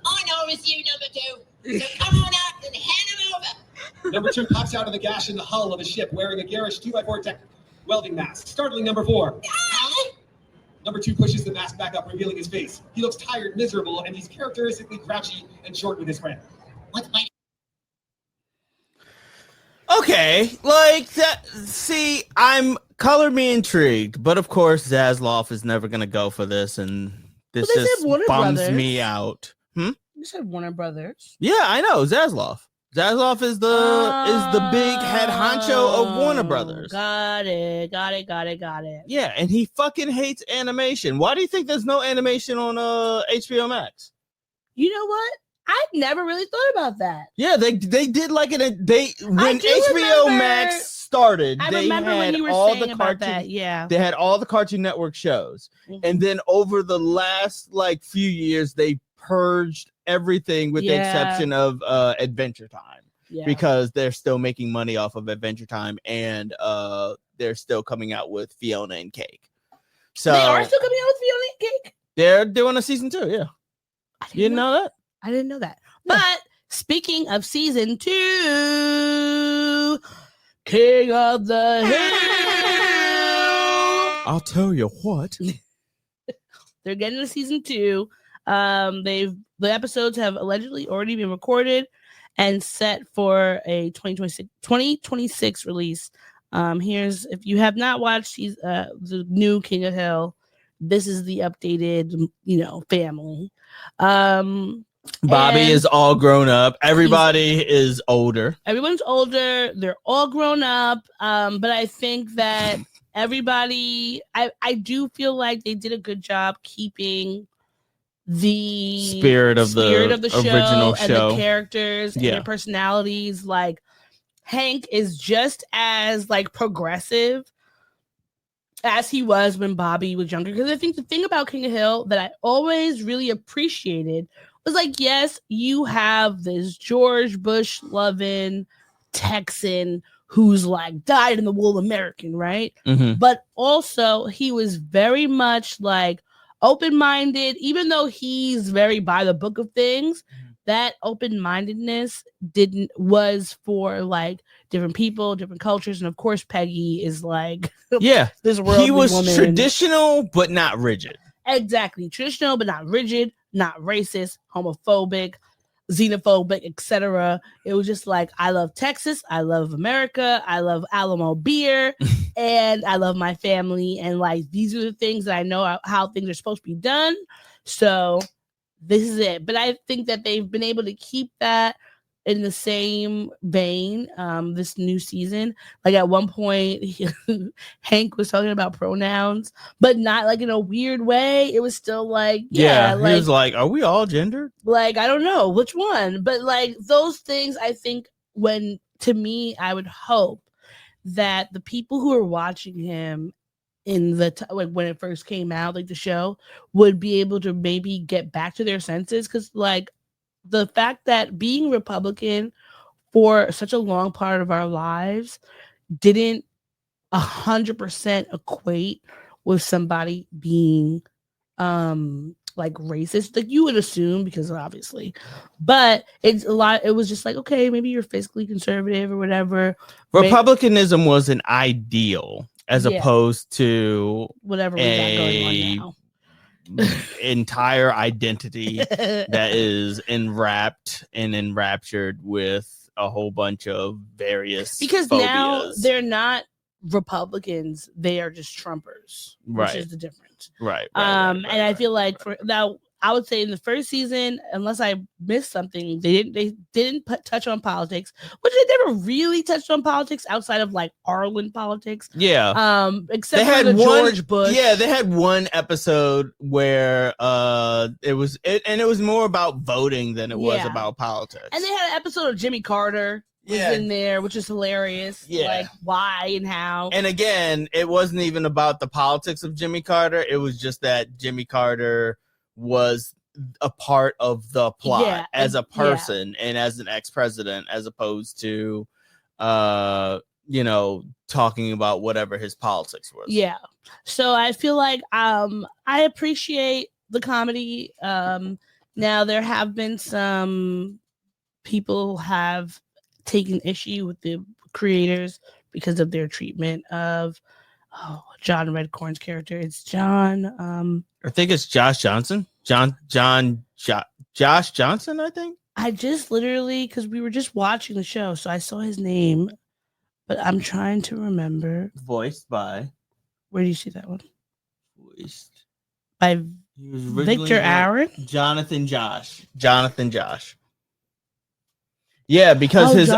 I know it's you, number 2. So come on out and hand him over. Number 2 pops out of the gash in the hull of a ship wearing a garish 2x4 tech welding mask, startling number 4. Number 2 pushes the mask back up, revealing his face. He looks tired, miserable, and he's characteristically grouchy and short with his friend. What's my Okay, like that. See, color me intrigued, but of course Zasloff is never gonna go for this, and this Well, they just said Warner bums Brothers. me out. You said Warner Brothers. Yeah, I know Zasloff. Zasloff is the big head honcho of Warner Brothers. Got it. Yeah, and he fucking hates animation. Why do you think there's no animation on HBO Max? You know what? I never really thought about that. Yeah, they did like when do HBO remember- Max started, I they remember when had you were all saying the about cartoon. that. Yeah. They had all the Cartoon Network shows, Mhm. and then over the last like few years, they purged everything with the Yeah. exception of Adventure Time, Yeah. because they're still making money off of Adventure Time, and they're still coming out with Fiona and Cake. So they are still coming out with Fiona and Cake. they're doing a season 2. Yeah, you didn't know that? I didn't know that. Yeah. But speaking of season 2, King of the Hill. I'll tell you what. They're getting to season 2. The episodes have allegedly already been recorded and set for a 2026 release. Here's, if you have not watched the new King of Hill, this is the updated, family. Bobby And is all grown up. Everybody is older. everyone's older. They're all grown up. But I think that everybody, I do feel like they did a good job keeping the Spirit of the show original and show. the characters and Yeah. their personalities. Like Hank is just as like progressive as he was when Bobby was younger. Because I think the thing about King of Hill that I always really appreciated was like, yes, you have this George Bush loving Texan who's like dyed in the wool American, right? Mhm. But also he was very much like open-minded, even though he's very by the book of things. That open-mindedness was for like different people, different cultures, and of course Peggy is like Yeah, this worldly he was woman. traditional but not rigid. Exactly, traditional but not rigid, not racist, homophobic, xenophobic, etc. It was just like, I love Texas, I love America, I love Alamo beer, and I love my family, and like these are the things that I know how things are supposed to be done. So this is it. But I think that they've been able to keep that in the same vein this new season. Like at one point Hank was talking about pronouns, but not like in a weird way. It was still like, yeah, he was like, are we all gendered? like I don't know which one, but like those things, I think to me I would hope that the people who are watching him in like when it first came out, like the show, would be able to maybe get back to their senses. Because like the fact that being Republican for such a long part of our lives didn't 100% equate with somebody being like racist, like you would assume, because obviously, but it's a lot. It was just like, okay, maybe you're fiscally conservative or whatever. Republicanism was an ideal as Yeah. opposed to Whatever we got going on now. entire identity that is enwrapped and enraptured with a whole bunch of various Because now phobias. they're not Republicans, they are just Trumpers, Right. which is the difference. right, And I feel like for now, I would say in the first season, unless I missed something, they didn't touch on politics, which they never really touched on politics outside of like Arlen politics. yeah. Except for the George Bush. Yeah, they had one episode where it was more about voting than it was Yeah. about politics. And they had an episode of Jimmy Carter was Yeah. in there, which is hilarious. Yeah. Like why and how. And again, it wasn't even about the politics of Jimmy Carter. It was just that Jimmy Carter was a part of the plot Yeah, as a yeah. person and as an ex-president, as opposed to, talking about whatever his politics was. Yeah. So I feel like I appreciate the comedy. Now there have been some people have taken issue with the creators because of their treatment of John Redcorn's character. It's John. I think it's Josh Johnson. Josh Johnson, I think. I just literally, because we were just watching the show, so I saw his name, but I'm trying to remember. Voiced by. Where do you see that one? Voiced By He was originally Victor Aaron? Jonathan Josh. Yeah, because his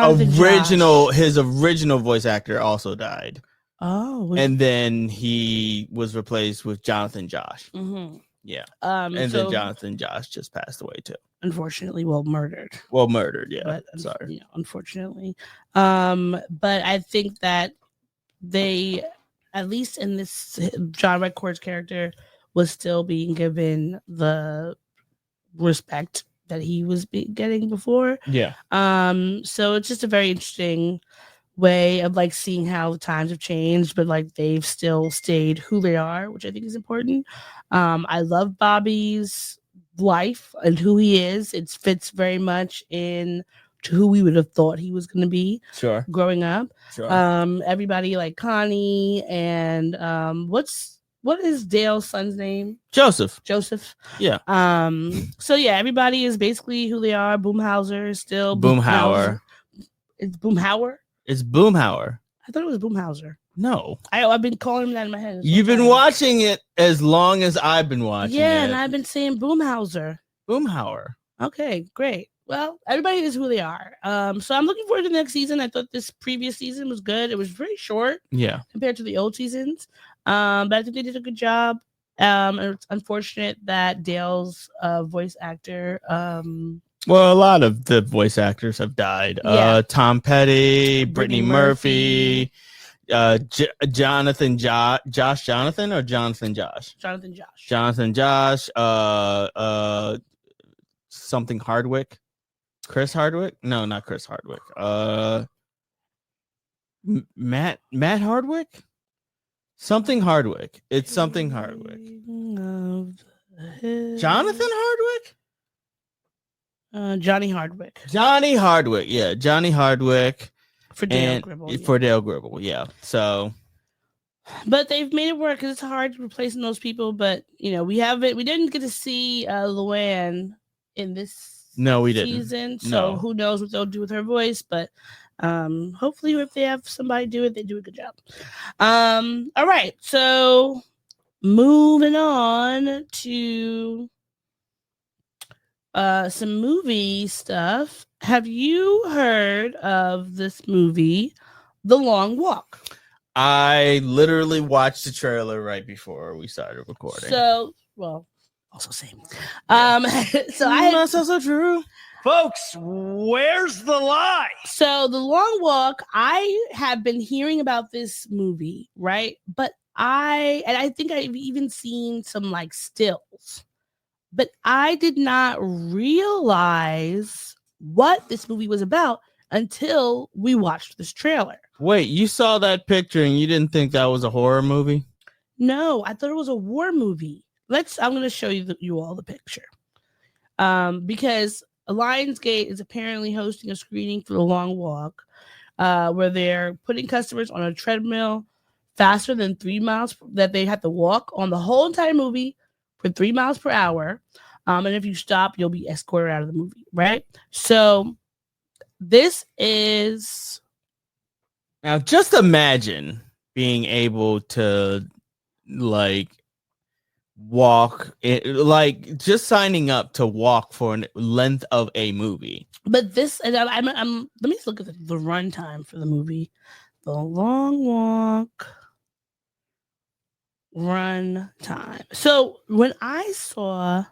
original voice actor also died. Oh. And then he was replaced with Jonathan Josh. Mm-hmm. Yeah. Then Jonathan Josh just passed away too. Unfortunately, murdered. Yeah. But, Sorry. Unfortunately. But I think that they, at least in this, John Redcorn's character was still being given the respect that he was getting before. Yeah. So it's just a very interesting way of like seeing how the times have changed, but like they've still stayed who they are, which I think is important. I love Bobby's life and who he is. It fits very much in to who we would have thought he was going to be growing up. Everybody like Connie and what is Dale's son's name? Joseph. Yeah. So yeah, everybody is basically who they are. Boomhauser is still Boomhauer. It's Boomhauer. It's Boomhauer. I thought it was Boomhauser. No, I've been calling him that in my head. You've been watching it as long as I've been watching. Yeah, it. and I've been saying Boomhauser. Boomhauer. Okay, great. Well, everybody is who they are. So I'm looking forward to the next season. I thought this previous season was good. It was very short, compared to the old seasons. But I think they did a good job. And it's unfortunate that Dale's voice actor. Well, a lot of the voice actors have died. Tom Petty, Brittany Murphy, Jonathan Josh, something Hardwick. Chris Hardwick? No, not Chris Hardwick. Matt Hardwick? Something Hardwick. It's something Hardwick. Jonathan Hardwick? Johnny Hardwick. Johnny Hardwick. Yeah, Johnny Hardwick. For Dale Gribble. For Dale Gribble, yeah. So, but they've made it work because it's hard replacing those people. But we didn't get to see Luann in this season. So who knows what they'll do with her voice, but hopefully if they have somebody do it, they do a good job. All right, so moving on to some movie stuff. Have you heard of this movie, The Long Walk? I literally watched the trailer right before we started recording. So, well, also same. So that's also true. Folks, where's the lie? So The Long Walk, I have been hearing about this movie, right? But I think I've even seen some like stills, but I did not realize what this movie was about until we watched this trailer. Wait, you saw that picture and you didn't think that was a horror movie? No, I thought it was a war movie. I'm going to show you all the picture. Because Lionsgate is apparently hosting a screening for The Long Walk, where they're putting customers on a treadmill faster than 3 miles that they have to walk on the whole entire movie for 3 miles per hour. And if you stop, you'll be escorted out of the movie, right? So this is... Now, just imagine being able to, like, walk, just signing up to walk for a length of a movie. But this, let me look at the runtime for the movie. The Long Walk run time. So when I saw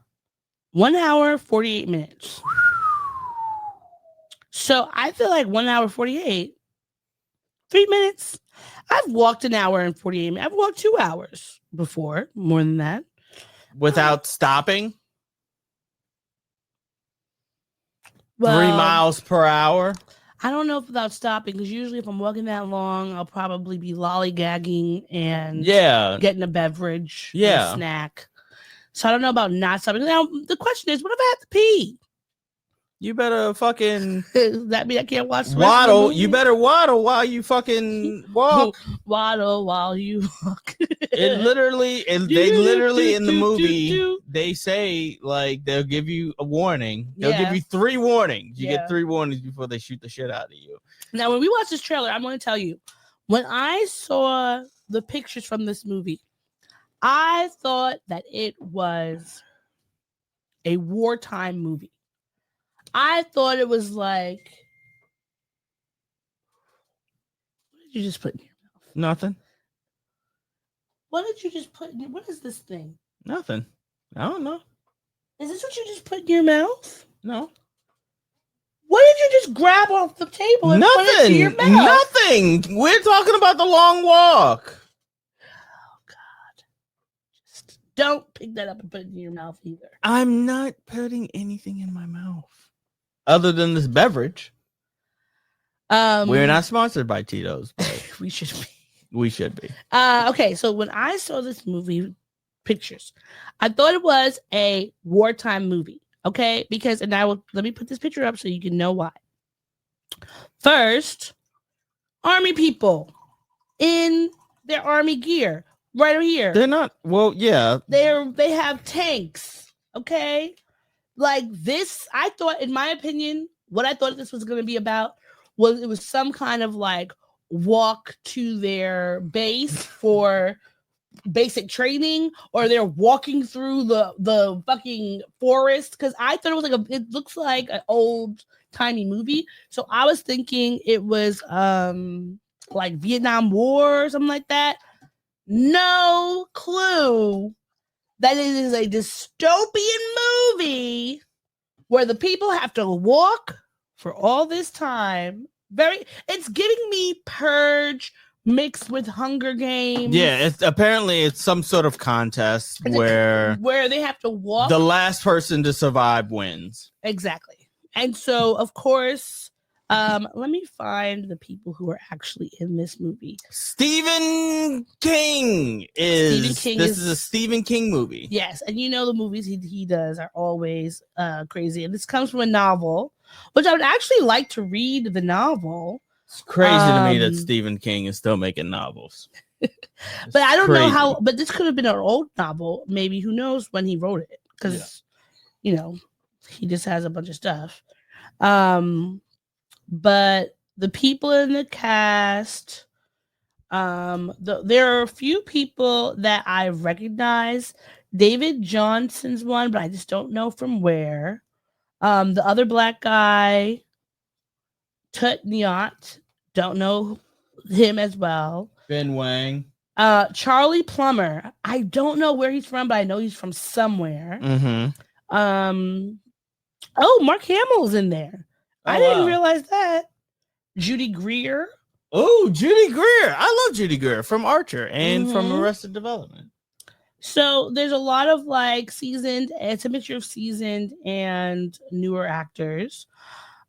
1 hour 48 minutes, so I feel like 1 hour 48, 3 minutes. I've walked an hour and 48 minutes. I've walked 2 hours before, more than that. Without stopping? Well, 3 miles per hour? I don't know if without stopping, because usually if I'm walking that long, I'll probably be lollygagging and getting a beverage, a snack. So I don't know about not stopping. Now, the question is, what if I have to pee? You better fucking Does that mean I can't watch the rest of the waddle. movie? You better waddle while you fucking walk. Waddle while you walk. They literally in the movie, they say like they'll give you a warning. They'll give you 3 warnings. You get 3 warnings before they shoot the shit out of you. Now, when we watch this trailer, I'm going to tell you, when I saw the pictures from this movie, I thought that it was a wartime movie. I thought it was like, what did you just put in your mouth? Nothing. What did you just put in? What is this thing? Nothing. I don't know. Is this what you just put in your mouth? No. What did you just grab off the table and put it into your mouth? Nothing. We're talking about the long walk. Oh, God. Just don't pick that up and put it in your mouth either. I'm not putting anything in my mouth other than this beverage. We're not sponsored by Tito's, but we should be. We should be. Okay, so when I saw this movie pictures, I thought it was a wartime movie. Okay, because let me put this picture up so you can know why. First, army people in their army gear right over here. They're not. Well, yeah, they have tanks. Okay, like this. I thought, in my opinion, what I thought this was going to be about was it was some kind of like walk to their base for basic training, or they're walking through the fucking forest, because I thought it was it looks like an old timey movie, so I was thinking it was like Vietnam War or something like that. No clue that it is a dystopian movie where the people have to walk for all this time. It's giving me Purge mixed with Hunger Games. Yeah, it's some sort of contest where they have to walk. The last person to survive wins. Exactly. And so, of course, let me find the people who are actually in this movie. Stephen King is a Stephen King movie. Yes, and you know the movies he does are always crazy. And this comes from a novel, which I would actually like to read the novel. It's crazy to me that Stephen King is still making novels. But I don't know how, but this could have been an old novel. Maybe, who knows when he wrote it, because, you know, he just has a bunch of stuff. But the people in the cast, there are a few people that I recognize. David Johnson's one, but I just don't know from where. The other black guy, Tut Nyot, don't know him as well. Ben Wang. Charlie Plummer, I don't know where he's from, but I know he's from somewhere. Mm-hmm. Oh, Mark Hamill's in there. I didn't realize that. Judy Greer. Oh, Judy Greer. I love Judy Greer from Archer and from Arrested Development. So there's a lot of like seasoned, it's a mixture of seasoned and newer actors.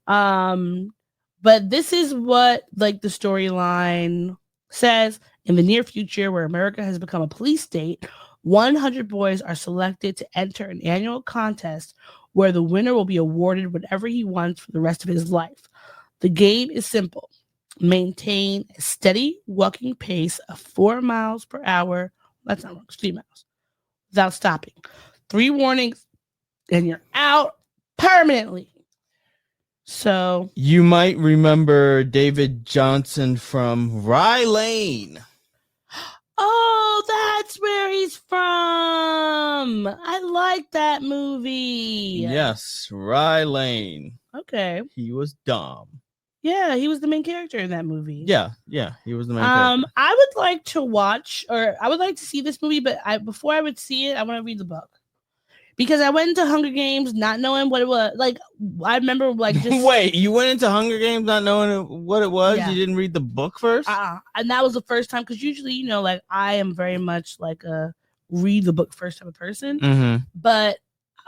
But this is what like the storyline says. In the near future, where America has become a police state, 100 boys are selected to enter an annual contest where the winner will be awarded whatever he wants for the rest of his life. The game is simple. Maintain a steady walking pace of 4 miles per hour. That's not wrong, 3 miles. Without stopping. 3 warnings, and you're out permanently. So you might remember David Johnson from Rye Lane. Oh, that's where he's from. I like that movie. Yes, Rye Lane. Okay. He was Dom. Yeah, he was the main character in that movie. Yeah, he was the main character. I would like to watch, or I would like to see this movie, but before I would see it, I want to read the book. Because I went into Hunger Games not knowing what it was. Like, I remember, like, just... Wait, you went into Hunger Games not knowing what it was? Yeah. You didn't read the book first? And that was the first time, because usually, you know, like, I am very much, like, a read the book first type of person. Mm-hmm. But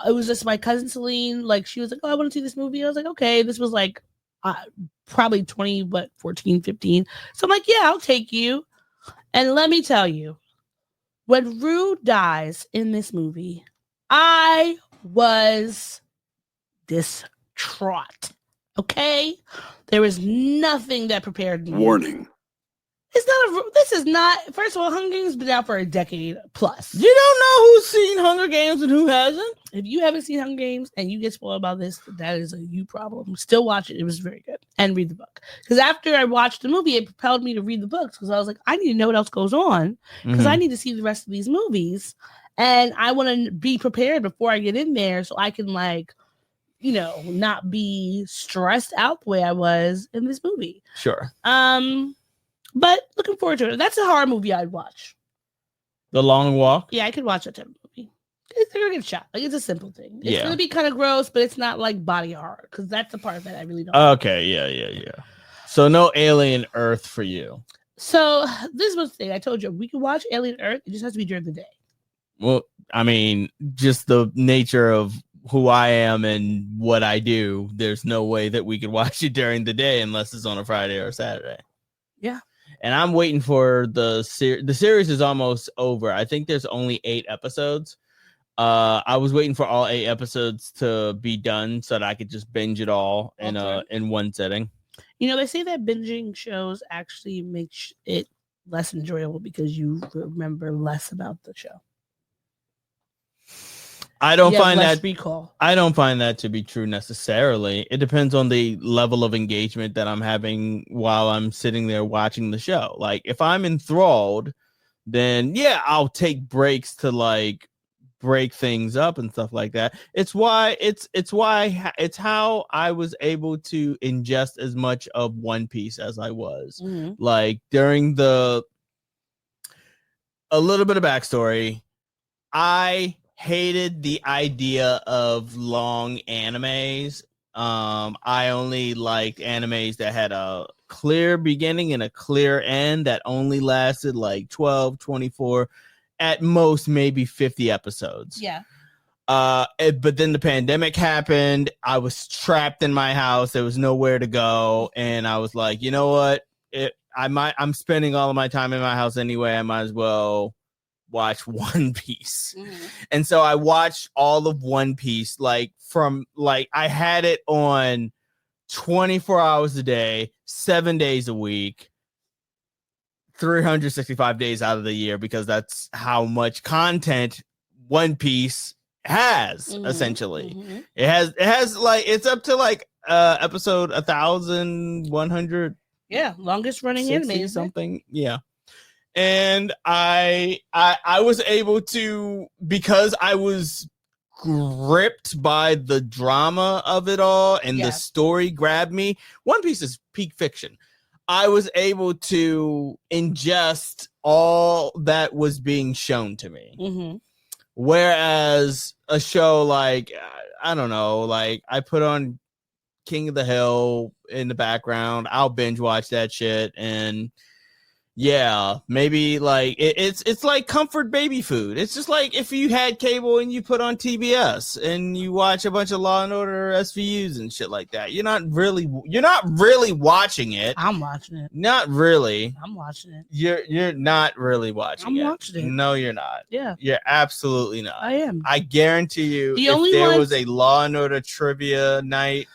it was just my cousin Celine, like, she was like, oh, I want to see this movie. I was like, okay. This was, like, probably 14, 15. So I'm like, yeah, I'll take you. And let me tell you, when Rue dies in this movie... I was distraught. trot. Okay? There was nothing that prepared me. Warning. This is not, first of all, Hunger Games has been out for a decade plus. You don't know who's seen Hunger Games and who hasn't? If you haven't seen Hunger Games and you get spoiled about this, that is a you problem. Still watch it. It was very good. And read the book. Because after I watched the movie, it propelled me to read the books because I was like, I need to know what else goes on because I need to see the rest of these movies. And I want to be prepared before I get in there so I can, like, you know, not be stressed out the way I was in this movie. Sure. But looking forward to it. That's a horror movie I'd watch. The Long Walk? Yeah, I could watch that type of movie. It's gonna get shot. Like, it's a simple thing. It's Yeah. gonna be kind of gross, but it's not like body horror because that's the part that I really don't. Okay, yeah. So no Alien Earth for you. So this was the thing I told you. We can watch Alien Earth. It just has to be during the day. Well, I mean, just the nature of who I am and what I do, there's no way that we could watch it during the day unless it's on a Friday or Saturday. Yeah. And I'm waiting for the series is almost over. I think there's only 8 episodes. I was waiting for all 8 episodes to be done so that I could just binge it all in one sitting. You know, they say that binging shows actually makes it less enjoyable because you remember less about the show. I don't find that recall. I don't find that to be true necessarily. It depends on the level of engagement that I'm having while I'm sitting there watching the show. Like, if I'm enthralled, then yeah, I'll take breaks to like break things up and stuff like that. It's how I was able to ingest as much of One Piece as I was. Like, during a little bit of backstory, I hated the idea of long animes. I only liked animes that had a clear beginning and a clear end that only lasted like 12, 24, at most maybe 50 episodes. Yeah. But then the pandemic happened. I was trapped in my house. There was nowhere to go. And I was like, you know what? I'm spending all of my time in my house anyway. I might as well watch One Piece. And so I watched all of One Piece, I had it on 24 hours a day, 7 days a week, 365 days out of the year, because that's how much content One Piece has. Essentially it has like, it's up to like episode 1100, longest running anime something. Yeah. And I was able to, because I was gripped by the drama of it all and the story grabbed me. One Piece is peak fiction. I was able to ingest all that was being shown to me. Whereas a show like, I don't know, like I put on King of the Hill in the background, I'll binge watch that shit, and yeah, maybe like it's like comfort baby food. It's just like if you had cable and you put on TBS and you watch a bunch of Law and Order SVUs and shit like that. You're not really watching it. I'm watching it. Not really. I'm watching it. You're not really watching it. I'm watching it. No, you're not. Yeah. You're absolutely not. I am. I guarantee you, if there was a Law and Order trivia night,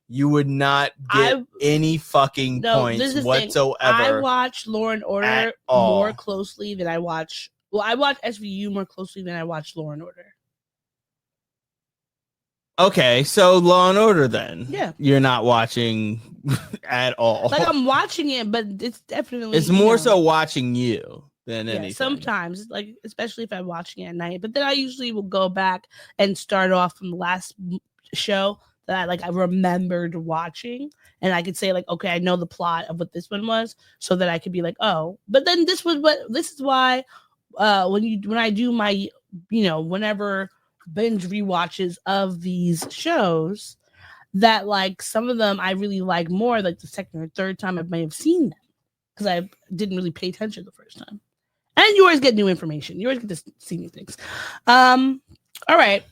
you would not get any fucking points whatsoever. I watch Law and Order more closely than I watch. Well, I watch SVU more closely than I watch Law and Order. Okay, so Law and Order then. Yeah. You're not watching at all. Like, I'm watching it, but it's definitely, it's more so watching you than anything. Sometimes, like, especially if I'm watching it at night. But then I usually will go back and start off from the last show that I remembered watching, and I could say like, okay, I know the plot of what this one was, so that I could be like, oh, but then this is why when I do my, whenever binge rewatches of these shows, that like some of them I really like more like the second or third time I may have seen them, because I didn't really pay attention the first time. And you always get new information. You always get to see new things. All right.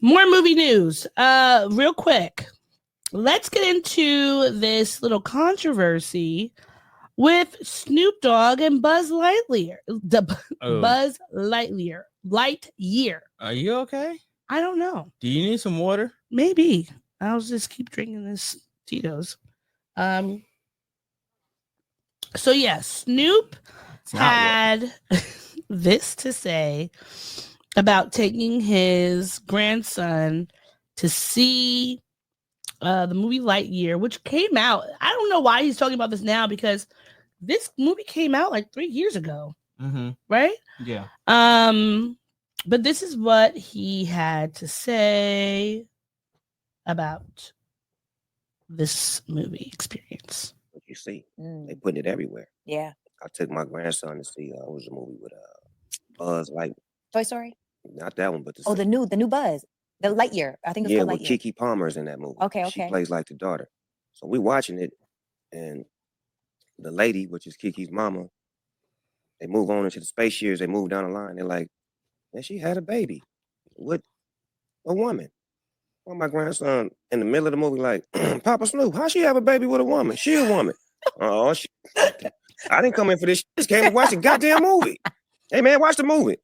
More movie news. Real quick. Let's get into this little controversy with Snoop Dogg and Buzz Lightyear. Buzz Lightyear. Are you okay? I don't know. Do you need some water? Maybe. I'll just keep drinking this Tito's. So yes, Snoop had this to say about taking his grandson to see the movie Lightyear, which came out. I don't know why he's talking about this now, because this movie came out like 3 years ago, right? Yeah. But this is what he had to say about this movie experience. What you see, they putting it everywhere. Yeah. I took my grandson to see what was a movie with Buzz, like Toy Story? not that one, but the new Buzz. The Lightyear. I think it's called with Lightyear. Kiki Palmer's in that movie. Okay. She plays like the daughter. So we watching it, and the lady, which is Kiki's mama, they move on into the space years. They move down the line. They're like, man, she had a baby with a woman. Well, my grandson in the middle of the movie, like, Papa Snoop, how she have a baby with a woman? She a woman. Oh, I didn't come in for this. Just came to watch the goddamn movie. Hey, man, watch the movie.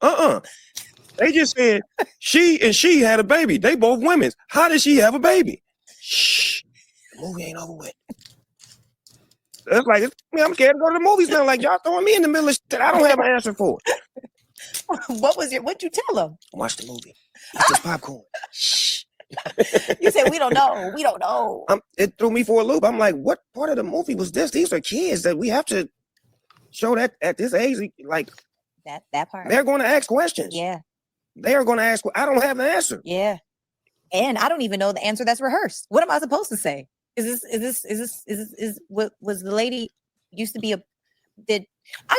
They just said she had a baby. They both women. How did she have a baby? Shh. The movie ain't over with. That's like, I'm scared to go to the movies now. Like, y'all throwing me in the middle of shit I don't have an answer for. What'd you tell him? Watch the movie. It's just popcorn. Shh. You said we don't know. We don't know. It threw me for a loop. I'm like, what part of the movie was this? These are kids that we have to show that at this age. Like that part. They're going to ask questions. Yeah. They are going to ask. I don't have the answer. Yeah. And I don't even know the answer that's rehearsed. What am I supposed to say? Is what was the lady used to be I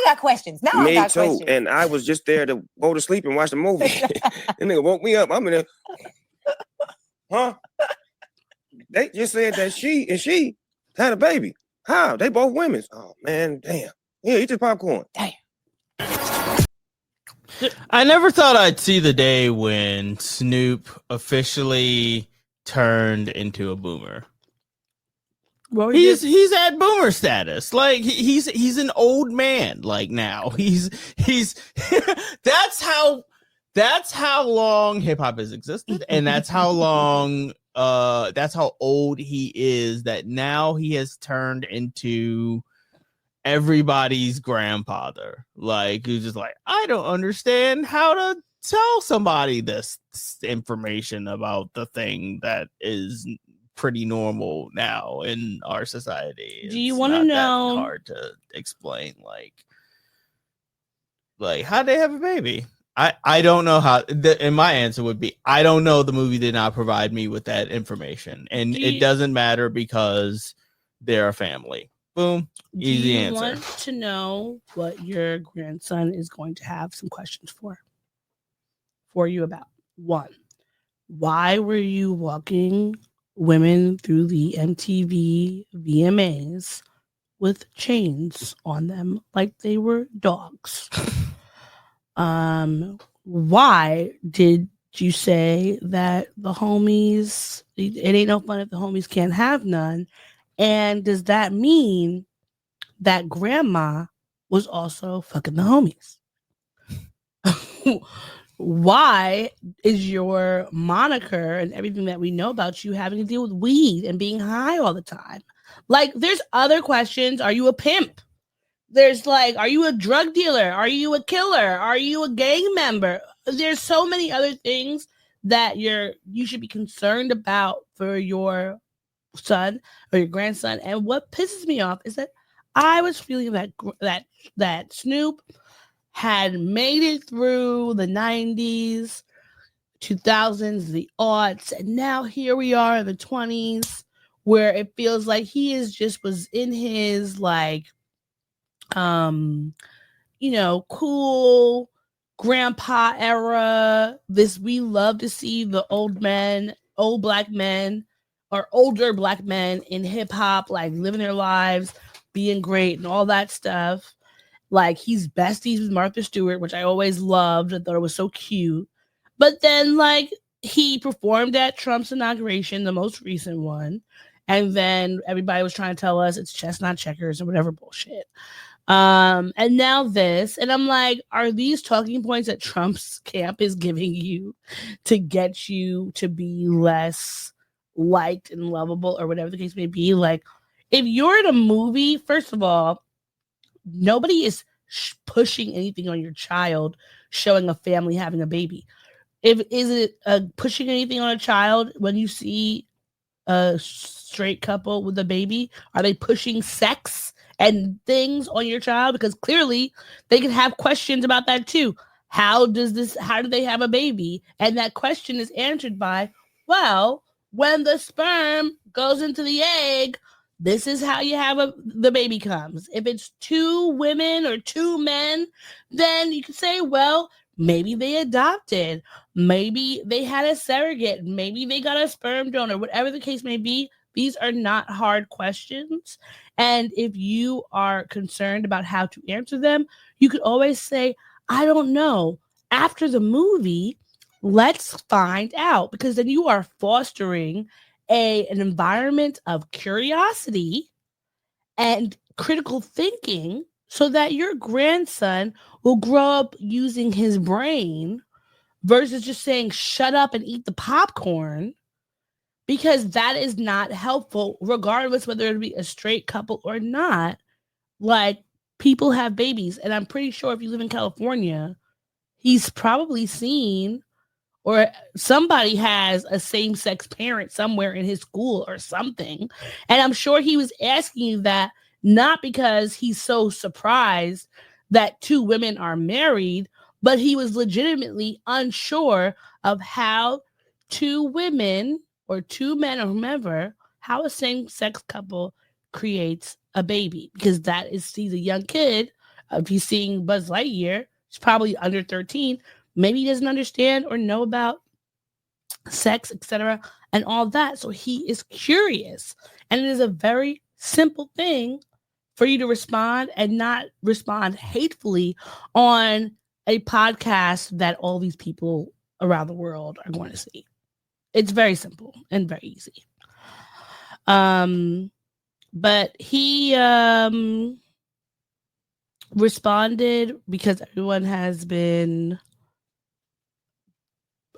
got questions. Now I got questions. Me too. And I was just there to go to sleep and watch the movie. And nigga woke me up. I'm in there. Huh? They just said that she had a baby. How? They both women. Oh man, damn. Yeah, eat this popcorn. Damn. I never thought I'd see the day when Snoop officially turned into a boomer. Well, he's at boomer status. Like he's an old man. Like now he's that's how long hip hop has existed, and that's how long that's how old he is. That now he has turned into everybody's grandfather. Like who's just like, I don't understand how to tell somebody this information about the thing that is pretty normal now in our society. Do you want to know? Hard to explain. Like how they have a baby. I don't know how. And my answer would be, I don't know. The movie did not provide me with that information, and it doesn't matter because they're a family. Boom, easy answer. Do you want to know what your grandson is going to have some questions for you about? One, why were you walking women through the MTV VMAs with chains on them like they were dogs? Why did you say that the homies, it ain't no fun if the homies can't have none? And does that mean that grandma was also fucking the homies? Why is your moniker and everything that we know about you having to deal with weed and being high all the time? Like, there's other questions. Are you a pimp? There's like, are you a drug dealer? Are you a killer? Are you a gang member? There's so many other things that you should be concerned about for your son or your grandson. And what pisses me off is that I was feeling that Snoop had made it through the 90s, 2000s, the aughts, and now here we are in the 20s, where it feels like he was in his like cool grandpa era. We love to see the old black men or older black men in hip hop, like living their lives, being great and all that stuff. Like he's besties with Martha Stewart, which I always loved. I thought it was so cute. But then like he performed at Trump's inauguration, the most recent one. And then everybody was trying to tell us it's chestnut checkers and whatever bullshit. And now this, and I'm like, are these talking points that Trump's camp is giving you to get you to be less liked and lovable or whatever the case may be. Like, if you're in a movie, first of all, nobody is pushing anything on your child, showing a family having a baby. Is it pushing anything on a child when you see a straight couple with a baby? Are they pushing sex and things on your child? Because clearly they can have questions about that too. How do they have a baby? And that question is answered by, well, when the sperm goes into the egg, this is how you have the baby comes. If it's 2 women or 2 men, then you can say, well, maybe they adopted, maybe they had a surrogate, maybe they got a sperm donor, whatever the case may be. These are not hard questions. And if you are concerned about how to answer them, you could always say, I don't know. After the movie, let's find out. Because then you are fostering an environment of curiosity and critical thinking so that your grandson will grow up using his brain versus just saying, shut up and eat the popcorn, because that is not helpful, regardless whether it be a straight couple or not. Like, people have babies, and I'm pretty sure if you live in California, he's probably seen or somebody has a same-sex parent somewhere in his school or something. And I'm sure he was asking you that not because he's so surprised that 2 women are married, but he was legitimately unsure of how 2 women or 2 men or whomever, how a same-sex couple creates a baby. Because he's a young kid. If he's seeing Buzz Lightyear, he's probably under 13. Maybe he doesn't understand or know about sex, etc., and all that. So he is curious. And it is a very simple thing for you to respond and not respond hatefully on a podcast that all these people around the world are going to see. It's very simple and very easy. But he responded because everyone has been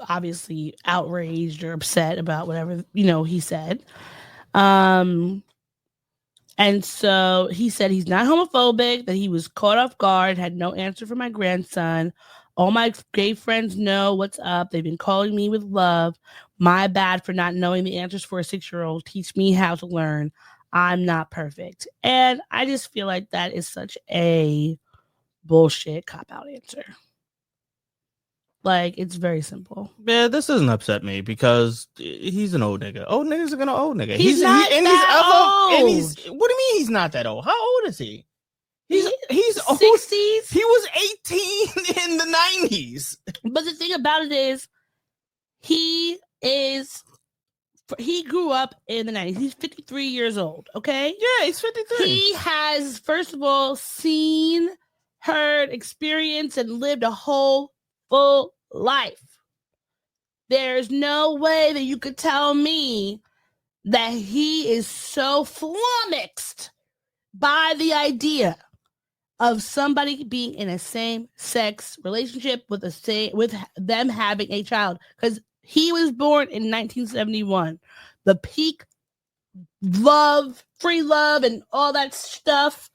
obviously outraged or upset about whatever, he said. And so he said he's not homophobic, that he was caught off guard, had no answer for my grandson. All my gay friends know what's up. They've been calling me with love. My bad for not knowing the answers for a 6-year-old. Teach me how to learn. I'm not perfect. And I just feel like that is such a bullshit cop-out answer. Like, it's very simple. Yeah, this doesn't upset me because he's an old nigga. Old niggas are gonna old nigga. He's not that old. What do you mean he's not that old? How old is he? He's old. 60s. He was 18 in the 90s. But the thing about it is, he grew up in the 90s. He's 53 years old, okay? Yeah, he's 53. He has, first of all, seen, heard, experienced, and lived a whole full life. There's no way that you could tell me that he is so flummoxed by the idea of somebody being in a same-sex relationship with them having a child, because he was born in 1971, the peak love, free love, and all that stuff.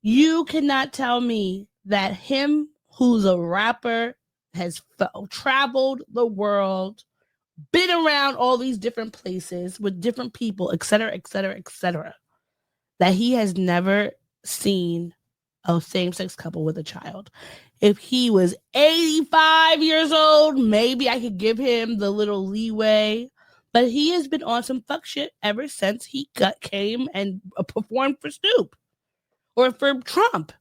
You cannot tell me that him, who's a rapper, has traveled the world, been around all these different places with different people, etc., etc., etc., that he has never seen a same-sex couple with a child. If he was 85 years old, maybe I could give him the little leeway, but he has been on some fuck shit ever since he came and performed for Snoop or for Trump.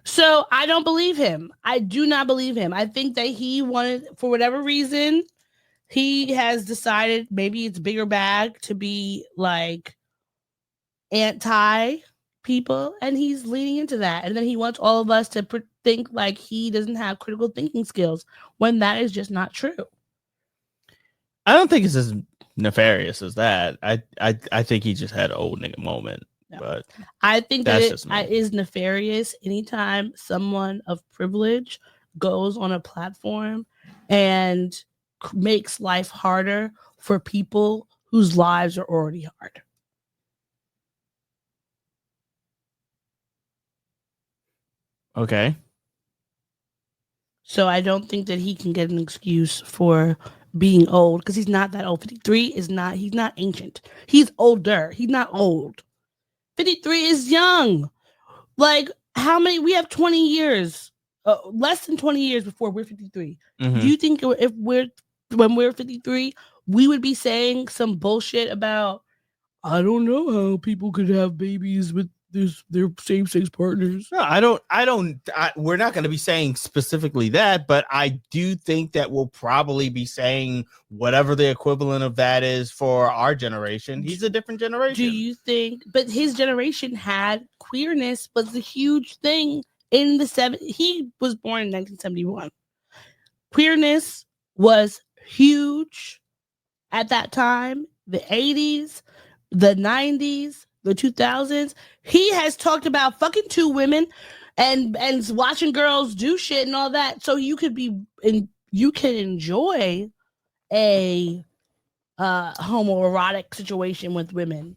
So I don't believe him. I do not believe him. I think that he wanted, for whatever reason, he has decided maybe it's bigger bag to be like anti people, and he's leaning into that. And then he wants all of us to think like he doesn't have critical thinking skills when that is just not true. I don't think it's as nefarious as that. I think he just had an old nigga moment. No. But I think that it is nefarious anytime someone of privilege goes on a platform and makes life harder for people whose lives are already hard. Okay. So I don't think that he can get an excuse for being old because he's not that old. 53 is not, he's not ancient. He's older. He's not old. 53 is young. Like, how many? We have 20 years, less than 20 years before we're 53. Mhm. Do you think when we're 53, we would be saying some bullshit about, I don't know how people could have babies with their same-sex partners? No, we're not going to be saying specifically that, but I do think that we'll probably be saying whatever the equivalent of that is for our generation. He's a different generation. Do you think, but his generation had queerness was a huge thing in the 70s. He was born in 1971. Queerness was huge at that time, the 80s, the 90s, the 2000s. He has talked about fucking two women and watching girls do shit and all that. So you can enjoy a homoerotic situation with women,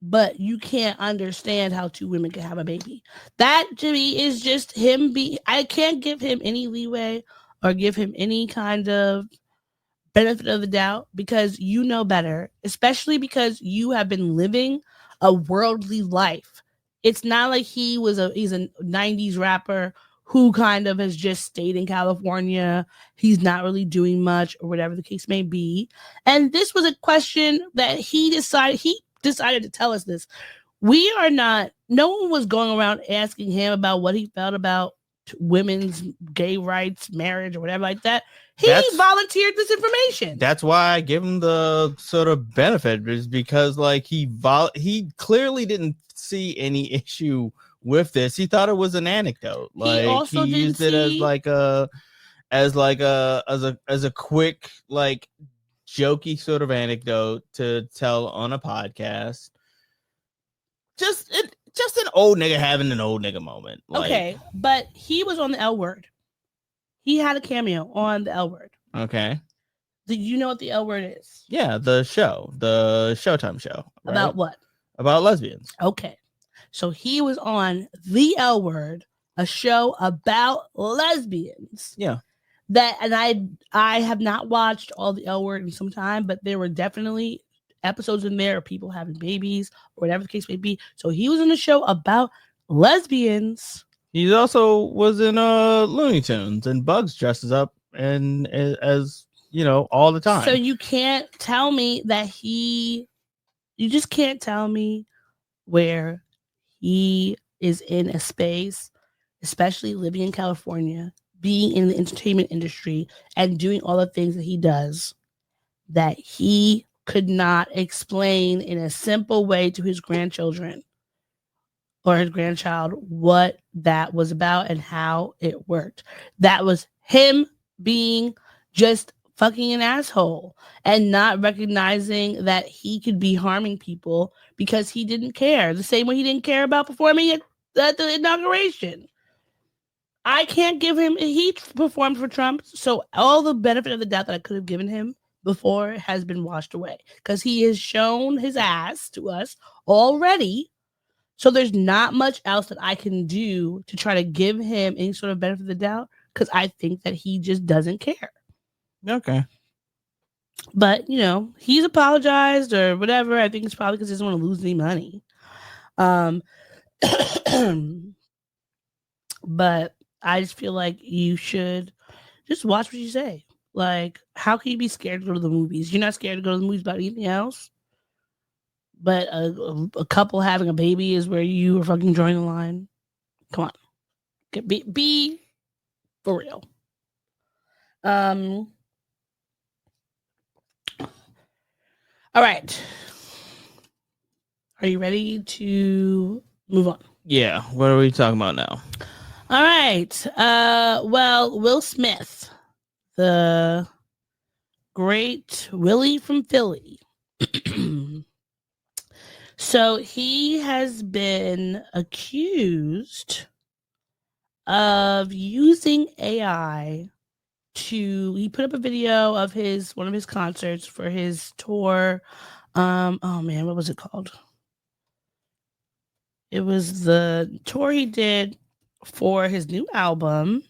but you can't understand how two women can have a baby. That to me is just him I can't give him any leeway or give him any kind of benefit of the doubt because you know better, especially because you have been living a worldly life. It's not like he's a 90s rapper who kind of has just stayed in California. He's not really doing much or whatever the case may be. And this was a question that he decided to tell us this. No one was going around asking him about what he felt about women's gay rights, marriage, or whatever like that. He volunteered this information. That's why I give him the sort of benefit, is because like he clearly didn't see any issue with this. He thought it was an anecdote. Like he used it as a quick, like, jokey sort of anecdote to tell on a podcast. Just an old nigga having an old nigga moment. Okay, but he was on the L Word. He had a cameo on the L Word. Okay. Do you know what the L Word is? Yeah, the Showtime show. Right? About what? About lesbians. Okay. So he was on the L Word, a show about lesbians. Yeah. I have not watched all the L Word in some time, but there were definitely episodes in there of people having babies or whatever the case may be. So he was in a show about lesbians. He also was in Looney Tunes, and Bugs dresses up and as all the time. So you can't tell me that you just can't tell me where he is in a space, especially living in California, being in the entertainment industry and doing all the things that he does, that he could not explain in a simple way to his grandchildren or his grandchild what that was about and how it worked. That was him being just fucking an asshole and not recognizing that he could be harming people because he didn't care. The same way he didn't care about performing at the inauguration. I can't give him, he performed for Trump, so all the benefit of the doubt that I could have given him before has been washed away because he has shown his ass to us already. So there's not much else that I can do to try to give him any sort of benefit of the doubt because I think that he just doesn't care. Okay. But, he's apologized or whatever. I think it's probably because he doesn't want to lose any money. But I just feel like you should just watch what you say. Like, how can you be scared to go to the movies? You're not scared to go to the movies about anything else? But a couple having a baby is where you are fucking drawing the line. Come on. Be for real. All right. Are you ready to move on? Yeah. What are we talking about now? All right. Well, Will Smith, the great Willie from Philly. So he has been accused of using AI he put up a video of one of his concerts for his tour. Oh man, what was it called? It was the tour he did for his new album,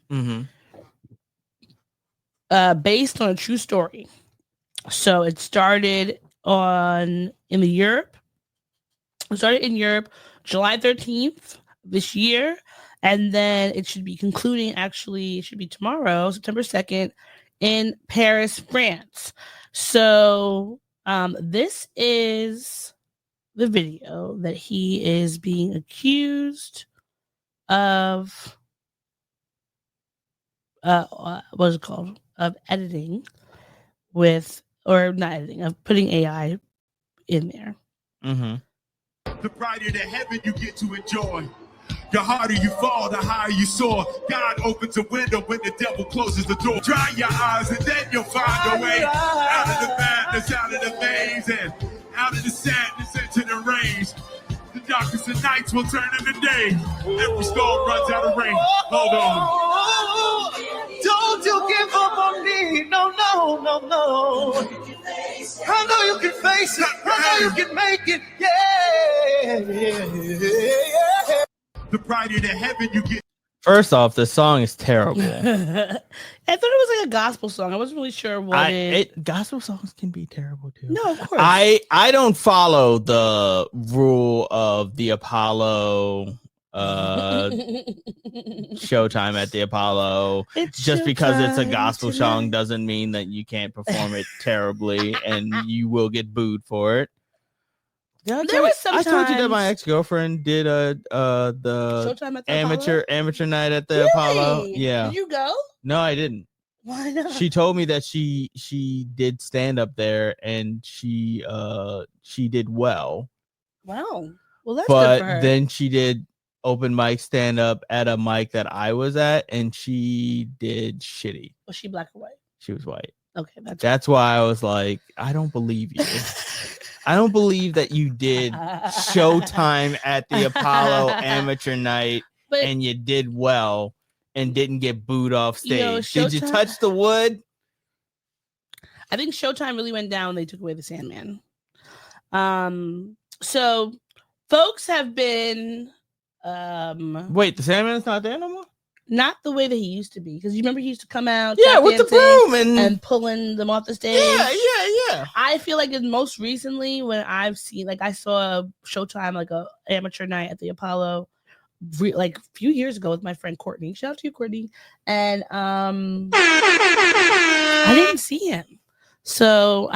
based on a true story. So it started in Europe. It started in Europe July 13th this year, and then it should be concluding. Actually, it should be tomorrow, September 2nd, in Paris, France. So this is the video that he is being accused of. What is it called? Of editing of putting AI in there. The brighter the heaven you get to enjoy. The harder you fall, the higher you soar. God opens a window when the devil closes the door. Dry your eyes and then you'll find a way out of the madness, out of the maze, and out of the sadness into the rains. The darkest of nights will turn into days. Every storm runs out of rain. Hold on. Don't you give up on me. No. I know you can face it. I know you can make it. Yeah. The brighter the heaven you get. First off, the song is terrible. I thought it was like a gospel song. I wasn't really sure what gospel songs can be terrible too. No, of course. I don't follow the rule of the Apollo showtime at the Apollo. Just because it's a gospel song doesn't mean that you can't perform it terribly and you will get booed for it. I told you that my ex-girlfriend did the Showtime at the amateur night at the Apollo. Yeah. Did you go? No, I didn't. Why not? She told me that she did stand up there and she did well. Wow. Well, that's good for her. But then she did open mic stand up at a mic that I was at and she did shitty. Was she black or white? She was white. Okay, that's why I was like, I don't believe you. I don't believe that you did Showtime at the Apollo amateur night and you did well and didn't get booed off stage. Did you touch the wood? I think Showtime really went down when they took away the Sandman. So folks have been wait, the Sandman's not there no more? Not the way that he used to be, because you remember he used to come out, with the broom and pulling them off the stage. Yeah. I feel like most recently when I've seen, like, I saw a Showtime, like a amateur night at the Apollo, like a few years ago with my friend Courtney. Shout out to you, Courtney. And I didn't see him. So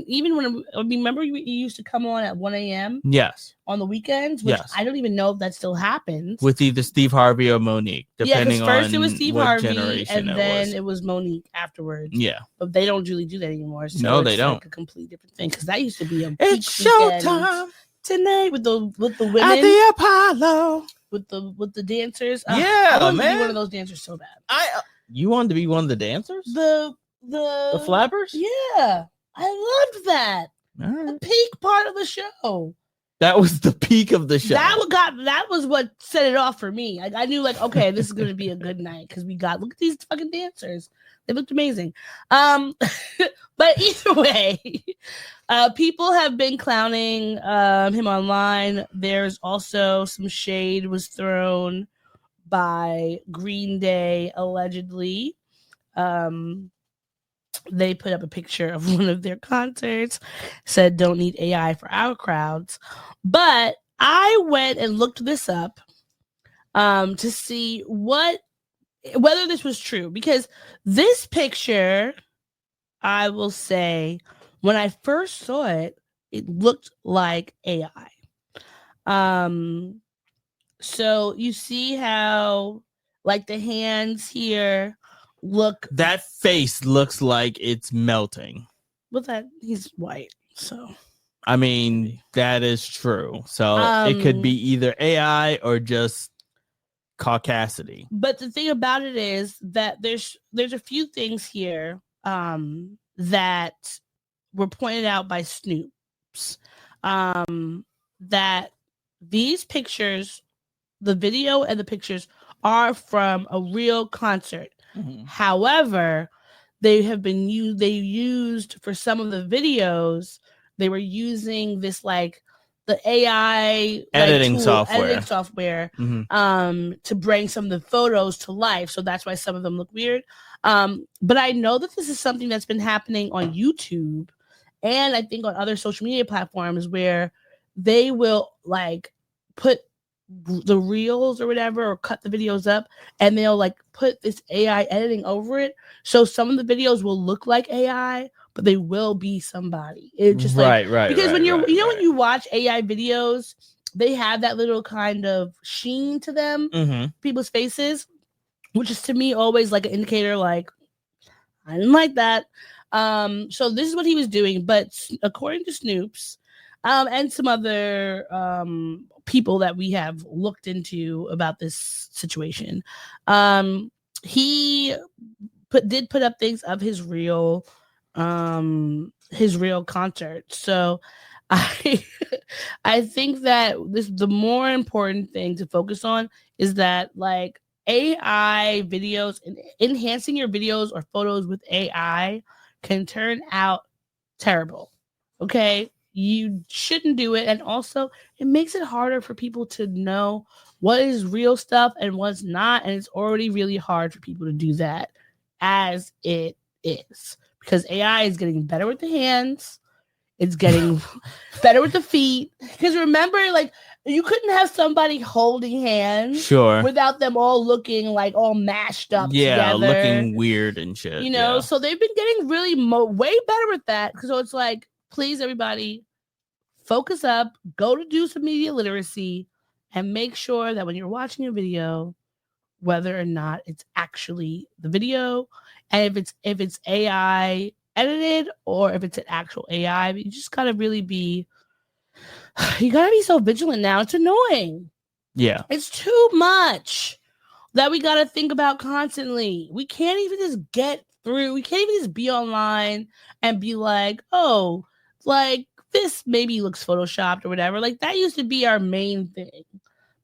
even when remember you used to come on at 1 a.m. Yes. On the weekends, which I don't even know if that still happens. With either Steve Harvey or Monique, depending on first it was Steve Harvey, generation and then it was Monique afterwards. Yeah, but they don't really do that anymore. So no, they don't. Like a complete different thing, because that used to be a it's Showtime tonight with the women at the Apollo with the dancers. Yeah, I wanted man, to be one of those dancers so bad. You wanted to be one of the dancers? The flappers? Yeah, I loved that. Right. The peak part of the show. That was the peak of the show. That was what set it off for me. I knew, like, okay, this is going to be a good night because look at these fucking dancers. They looked amazing. But either way, people have been clowning him online. There's also some shade was thrown by Green Day, allegedly. They put up a picture of one of their concerts, said don't need AI for our crowds. But I went and looked this up to see whether this was true, because this picture, I will say, when I first saw it, it looked like AI. So you see how, like, the hands here look, that face looks like it's melting. Well, that he's white, so I mean that is true. So it could be either AI or just caucasity. But the thing about it is that there's a few things here that were pointed out by Snoops, that these pictures, the video and the pictures, are from a real concert. Mm-hmm. However, they have been used. They used for some of the videos. They were using this like the AI Editing tool, software. editing software, Mhm. to bring some of the photos to life. So that's why some of them look weird. But I know that this is something that's been happening on YouTube, and I think on other social media platforms where they will like put the reels or whatever, or cut the videos up, and they'll like put this AI editing over it. So some of the videos will look like AI, but they will be somebody. It's just right. because when you're, right, when you watch AI videos, they have that little kind of sheen to them, Mm-hmm. people's faces, which is to me always like an indicator, like I didn't like that. So this is what he was doing, but according to Snoop's, and some other people that we have looked into about this situation, he did put up things of his real concert. So I think that the more important thing to focus on is that like AI videos and enhancing your videos or photos with AI can turn out terrible. Okay, you shouldn't do it, and also it makes it harder for people to know what is real stuff and what's not, and it's already really hard for people to do that as it is, because AI is getting better with the hands, it's getting better with the feet, because remember, like, you couldn't have somebody holding hands without them all looking like all mashed up together, looking weird and shit, you know. So they've been getting really way better with that. So it's like, please everybody, focus up, go to do some media literacy, and make sure that when you're watching a video, whether or not it's actually the video, and if it's AI edited or if it's an actual AI, you just gotta really be, you gotta be so vigilant now. It's annoying. Yeah, it's too much that we gotta think about constantly. We can't even just get through. We can't even just be online and be like, oh, like this maybe looks photoshopped or whatever. Like that used to be our main thing.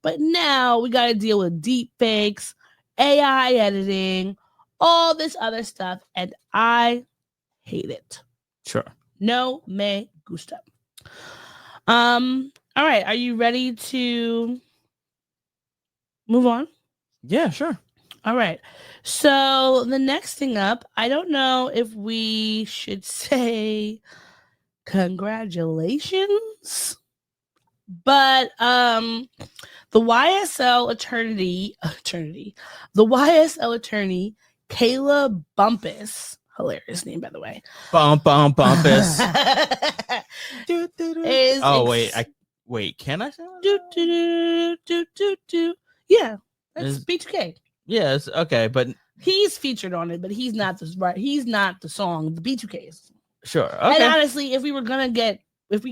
But now we got to deal with deep fakes, AI editing, all this other stuff. And I hate it. Sure. No me gusta. All right. Are you ready to move on? Yeah, sure. All right. So the next thing up, I don't know if we should say congratulations, but the YSL attorney, the YSL attorney, Kayla Bumpus, hilarious name by the way. Bumpus. is wait, can I say that? Yeah, that's B2K. Yes, okay, but he's featured on it, but he's not the song. The B2K is. Sure. Okay. And honestly, if we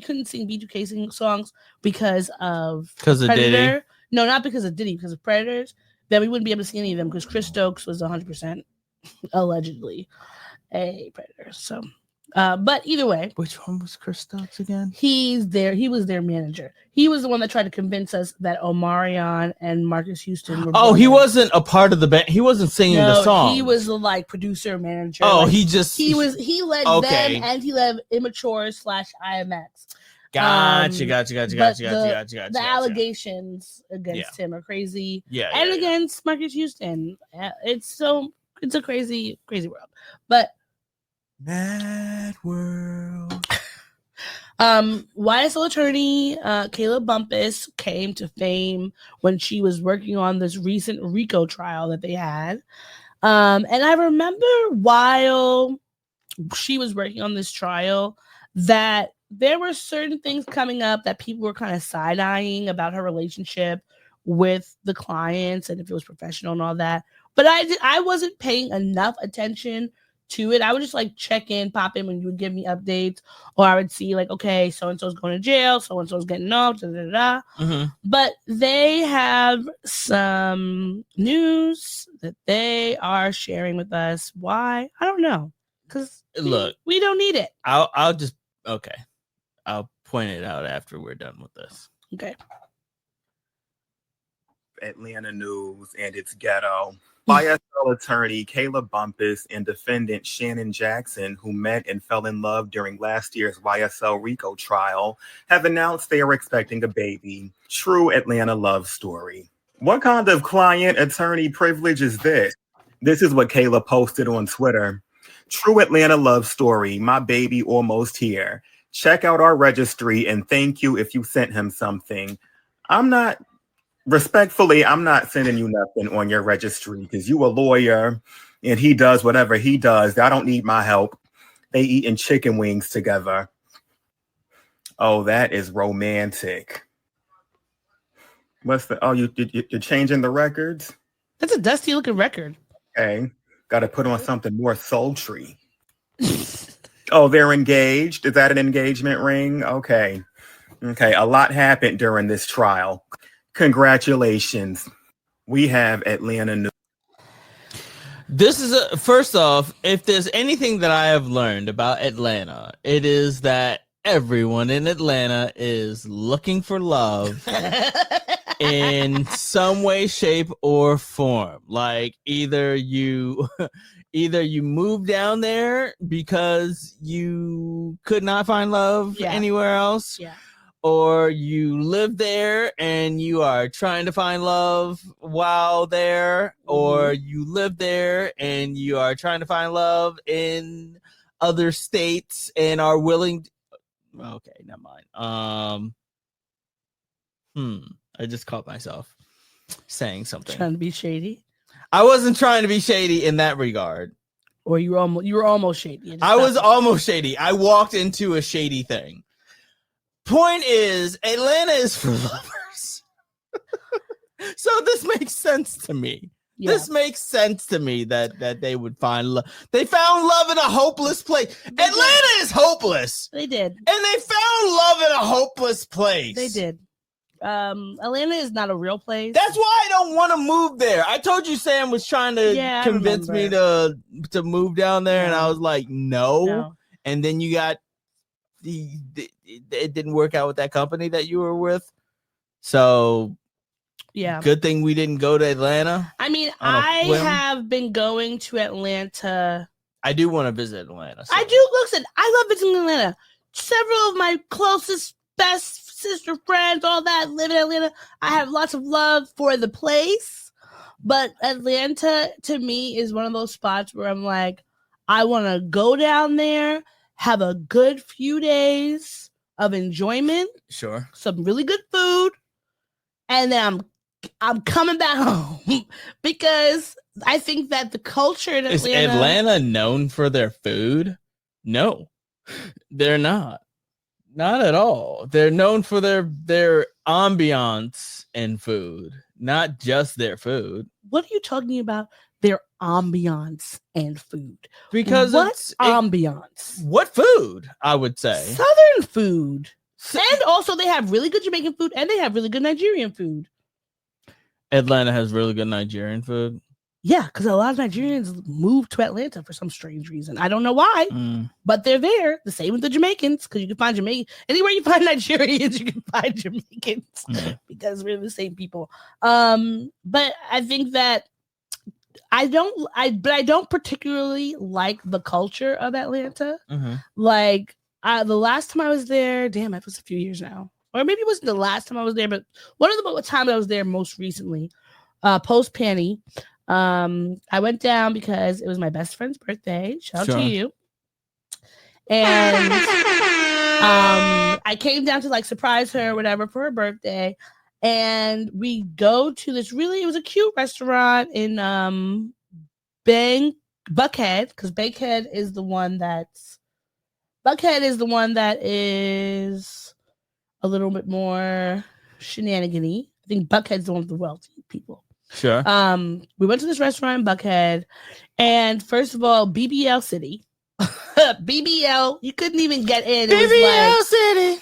couldn't sing B2K songs because of Predator, Diddy? No, not because of Diddy, because of Predators, then we wouldn't be able to sing any of them, because Chris Stokes was 100% allegedly a Predator. So, but either way, which one was Chris Stokes again? He was their manager. He was the one that tried to convince us that Omarion and Marcus Houston were. Oh, he wasn't a part of the band. He wasn't singing the song. He was the like producer manager. Oh, like, he led them, and he led Immature / IMX. Gotcha. The allegations against him are crazy. And against Marcus Houston, it's a crazy world. But mad world. YSL attorney Kayla Bumpus came to fame when she was working on this recent RICO trial that they had. And I remember while she was working on this trial that there were certain things coming up that people were kind of side-eyeing about her relationship with the clients and if it was professional and all that. But I wasn't paying enough attention to it. I would just like check in, pop in when you would give me updates, or I would see like, okay, so-and-so's going to jail, so-and-so's getting off, Mm-hmm. But they have some news that they are sharing with us. Why? I don't know. Because look, we don't need it. I'll point it out after we're done with this. Okay. Atlanta news, and it's ghetto. YSL trial attorney Kayla Bumpus and defendant Shannon Jackson, who met and fell in love during last year's YSL RICO trial, have announced they are expecting a baby. True Atlanta love story. What kind of client attorney privilege is this? This is what Kayla posted on Twitter. True Atlanta love story. My baby almost here. Check out our registry and thank you if you sent him something. I'm not sending you nothing on your registry because you a lawyer and he does whatever he does. I don't need my help. They eating chicken wings together. Oh, that is romantic. You're changing the records? That's a dusty looking record. Okay. Got to put on something more sultry. Oh, they're engaged? Is that an engagement ring? Okay. A lot happened during this trial. Congratulations. We have Atlanta news. This is first off, if there's anything that I have learned about Atlanta, it is that everyone in Atlanta is looking for love in some way, shape, or form. Like either you move down there because you could not find love anywhere else. Yeah. Or you live there and you are trying to find love while there, or you live there and you are trying to find love in other states and are willing to... Okay, never mind. I just caught myself saying something. Trying to be shady? I wasn't trying to be shady in that regard. Or you were almost shady. I was almost shady. I walked into a shady thing. Point is, Atlanta is for lovers. So this makes sense to me. Yeah. This makes sense to me that they would find love. They found love in a hopeless place. Atlanta is hopeless. They did. And they found love in a hopeless place. They did. Atlanta is not a real place. That's why I don't want to move there. I told you Sam was trying to convince me to move down there, and I was like, no. And then you got it didn't work out with that company that you were with. So yeah, good thing we didn't go to Atlanta. I mean, I have been going to Atlanta. I do want to visit Atlanta. So. I do. Listen, I love visiting Atlanta. Several of my closest, best sister friends, all that, live in Atlanta. I have lots of love for the place, but Atlanta to me is one of those spots where I'm like, I want to go down there, have a good few days of enjoyment, some really good food, and then I'm coming back home because I think that the culture in Atlanta... Is Atlanta known for their food? No, they're not. Not at all. They're known for their ambiance and food, not just their food. What are you talking about? Their ambiance and food. Because ambiance? What food? I would say Southern food. And also they have really good Jamaican food and they have really good Nigerian food. Atlanta has really good Nigerian food. Yeah, because a lot of Nigerians move to Atlanta for some strange reason. I don't know why, but they're there. The same with the Jamaicans, because you can find anywhere you find Nigerians, you can find Jamaicans because we're the same people. But I think that I don't particularly like the culture of Atlanta. Like the last time I was there, damn, it was a few years now, or maybe it wasn't the last time I was there, but one of the times I was there most recently, post Penny. I went down because it was my best friend's birthday. Shout out to you. And I came down to like surprise her or whatever for her birthday. And we go to this it was a cute restaurant in Buckhead, because Buckhead is the one that is a little bit more shenanigan-y. I think Buckhead's the one with the wealthy people. Sure. We went to this restaurant in Buckhead, and first of all, BBL City. BBL, you couldn't even get in. BBL City.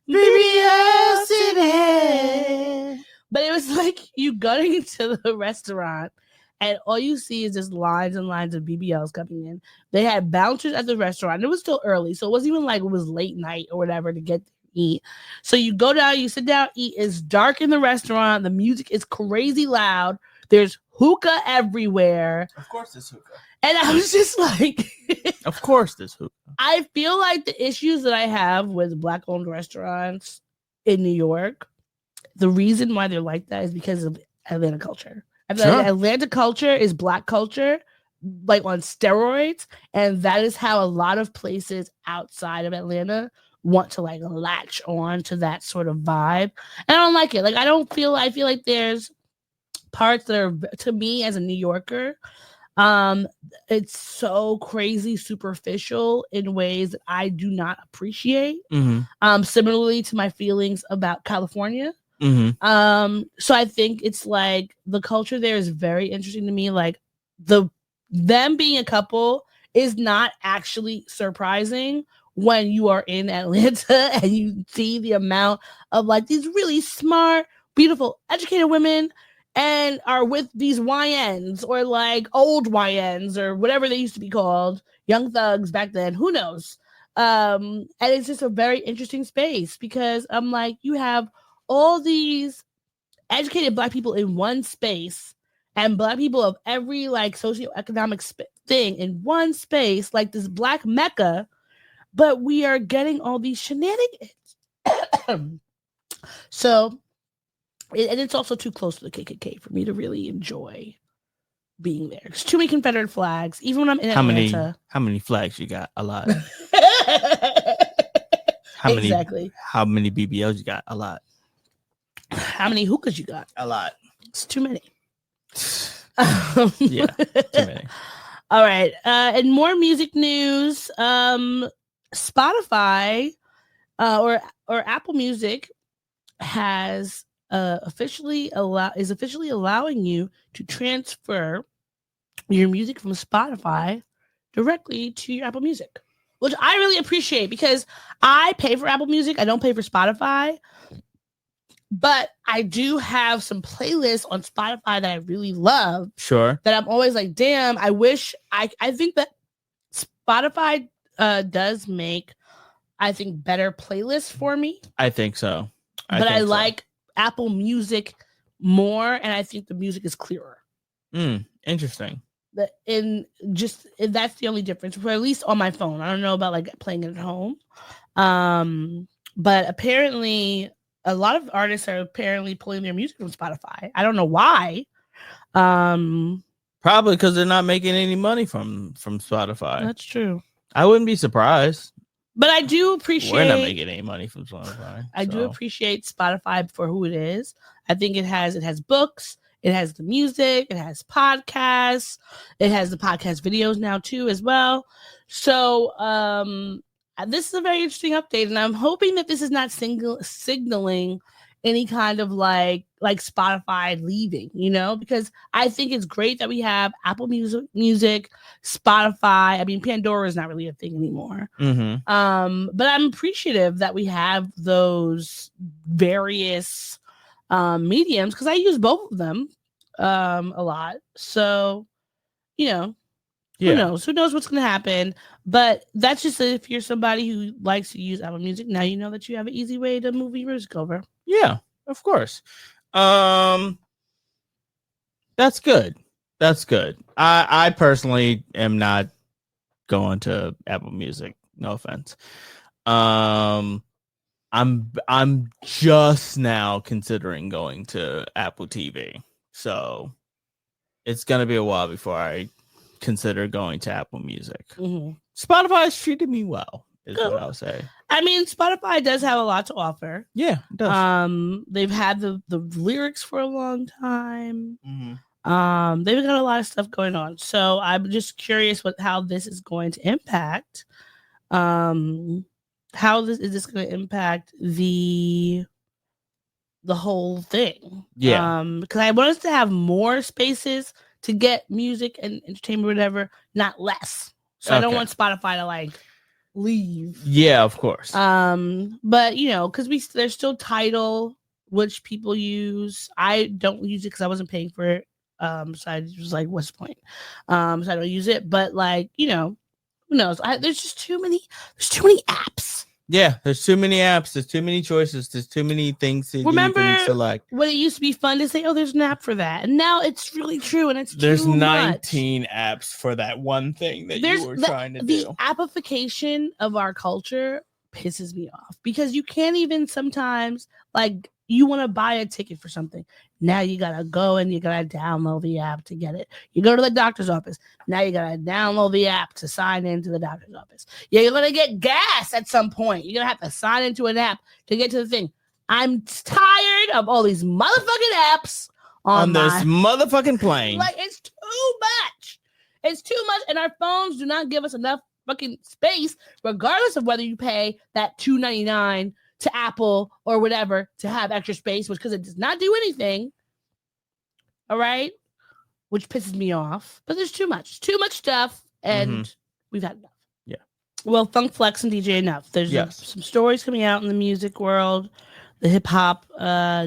BBL City. But it was like you going into the restaurant, and all you see is just lines and lines of BBLs coming in. They had bouncers at the restaurant. It was still early, so it wasn't even like it was late night or whatever to get eat. So you go down, you sit down, eat. It's dark in the restaurant. The music is crazy loud. There's hookah everywhere. Of course, there's hookah. And I was just like, Of course, there's hookah. I feel like the issues that I have with Black-owned restaurants in New York, the reason why they're like that is because of Atlanta culture. I feel like Atlanta culture is Black culture, like on steroids, and that is how a lot of places outside of Atlanta want to like latch on to that sort of vibe. And I don't like it. Like I feel like there's parts that are, to me as a New Yorker, it's so crazy superficial in ways that I do not appreciate. Similarly to my feelings about California. So I think it's like the culture there is very interesting to me. Like them being a couple is not actually surprising when you are in Atlanta and you see the amount of like these really smart, beautiful, educated women and are with these YNs or like old YNs or whatever they used to be called, young thugs back then, who knows? And it's just a very interesting space because I'm like, you have all these educated Black people in one space and Black people of every like socioeconomic thing in one space, like this Black Mecca, but we are getting all these shenanigans. So, and it's also too close to the KKK for me to really enjoy being there. There's too many Confederate flags, even when I'm in Atlanta. How many flags you got? A lot. Exactly. How many BBLs you got? A lot. How many hookahs you got? A lot. It's too many. Yeah, too many. All right. And more music news. Spotify or Apple Music has officially allowing you to transfer your music from Spotify directly to your Apple Music, which I really appreciate because I pay for Apple Music. I don't pay for Spotify, but I do have some playlists on Spotify that I really love. Sure. That I'm always like, damn, I wish I think that Spotify does make, I think, better playlists for me. I think so. But I like Apple Music more, and I think the music is clearer. Interesting. That's the only difference, or at least on my phone. I don't know about like playing it at home. But apparently a lot of artists are apparently pulling their music from Spotify. I don't know why. Probably because they're not making any money from Spotify. That's true. I wouldn't be surprised. But I do appreciate... We're not making any money from Spotify. I do appreciate Spotify for who it is. I think it has books, it has the music, it has podcasts, it has the podcast videos now too as well. So this is a very interesting update, and I'm hoping that this is not signaling any kind of like Spotify leaving, because I think it's great that we have Apple Music, Spotify. I mean, Pandora is not really a thing anymore. But I'm appreciative that we have those various mediums because I use both of them a lot. So, who knows? Who knows what's going to happen? But that's just if you're somebody who likes to use Apple Music. Now you know that you have an easy way to move your music over. Yeah, of course. That's good. That's good. I personally am not going to Apple Music. No offense. I'm just now considering going to Apple TV. So it's gonna be a while before I consider going to Apple Music. Spotify has treated me well, is what I'll say. I mean, Spotify does have a lot to offer. Yeah, it does. They've had the lyrics for a long time. They've got a lot of stuff going on. So I'm just curious how this is going to impact. How is this going to impact the whole thing? Yeah. Because I want us to have more spaces to get music and entertainment, whatever, not less. So I don't want Spotify to like leave. Yeah, of course. But because there's still Tidal, which people use. I don't use it because I wasn't paying for it. So I was like, what's the point? So I don't use it. But like, who knows? There's just too many apps. Yeah, there's too many apps. There's too many choices. There's too many things to Remember you can select. when it used to be fun to say, "Oh, there's an app for that," and now it's really true, and There's too 19 apps for that one thing that you were trying to do. The appification of our culture pisses me off because you can't even sometimes like you want to buy a ticket for something. Now you gotta go and you gotta download the app to get it. You go to the doctor's office. Now you gotta download the app to sign into the doctor's office. Yeah, you're gonna get gas at some point. You're gonna have to sign into an app to get to the thing. I'm tired of all these motherfucking apps on this motherfucking plane. Like it's too much. It's too much, and our phones do not give us enough fucking space, regardless of whether you pay that $2.99 to Apple or whatever to have extra space, which because it does not do anything. All right, which pisses me off. But there's too much stuff, and we've had enough. Yeah. Well, Funk Flex and DJ Enough. There's some stories coming out in the music world, the hip hop,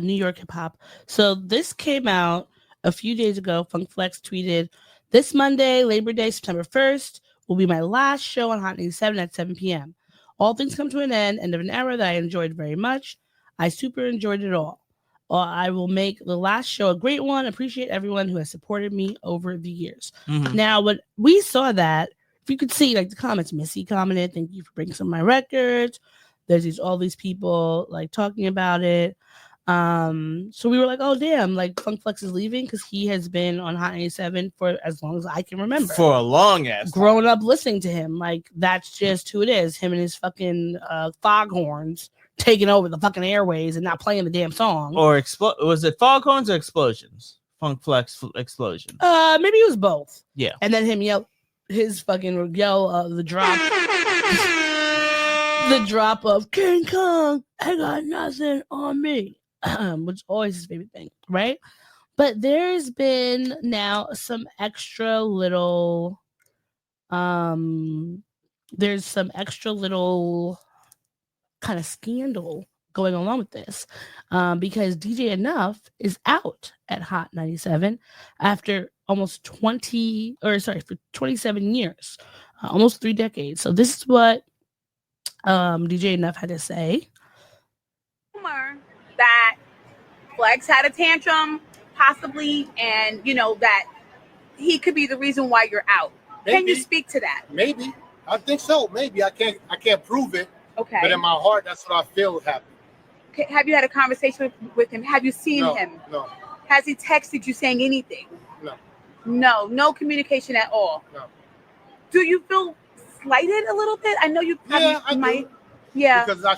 New York hip hop. So this came out a few days ago. Funk Flex tweeted, "This Monday, Labor Day, September 1st, will be my last show on Hot 97 at 7 p.m. All things come to an end of an era that I enjoyed very much. I super enjoyed it all. I will make the last show a great one. Appreciate everyone who has supported me over the years." Now, when we saw that, if you could see like the comments, Missy commented, "Thank you for bringing some of my records." There's all these people like talking about it. So we were like, oh damn, like Funk Flex is leaving because he has been on Hot 97 for as long as I can remember. For a long ass time. Growing up listening to him. Like that's just who it is. Him and his fucking foghorns taking over the fucking airways and not playing the damn song. Or was it foghorns or explosions? Funk Flex explosion. Maybe it was both. Yeah. And then him yell the drop. The drop of King Kong, I got nothing on me. Which is always his favorite thing, right? But there's been now some extra little there's some extra little kind of scandal going along with this because DJ Enough is out at Hot 97 after almost for 27 years, almost 3 decades. So this is what DJ Enough had to say. That Flex had a tantrum, possibly, and you know that he could be the reason why you're out. Maybe. Can you speak to that? Maybe. I think so. Maybe. I can't prove it. Okay. But in my heart, that's what I feel happened. Okay. Have you had a conversation with him? Have you seen him? No. Has he texted you saying anything? No. No communication at all. No. Do you feel slighted a little bit? I know you probably might. Yeah. Because I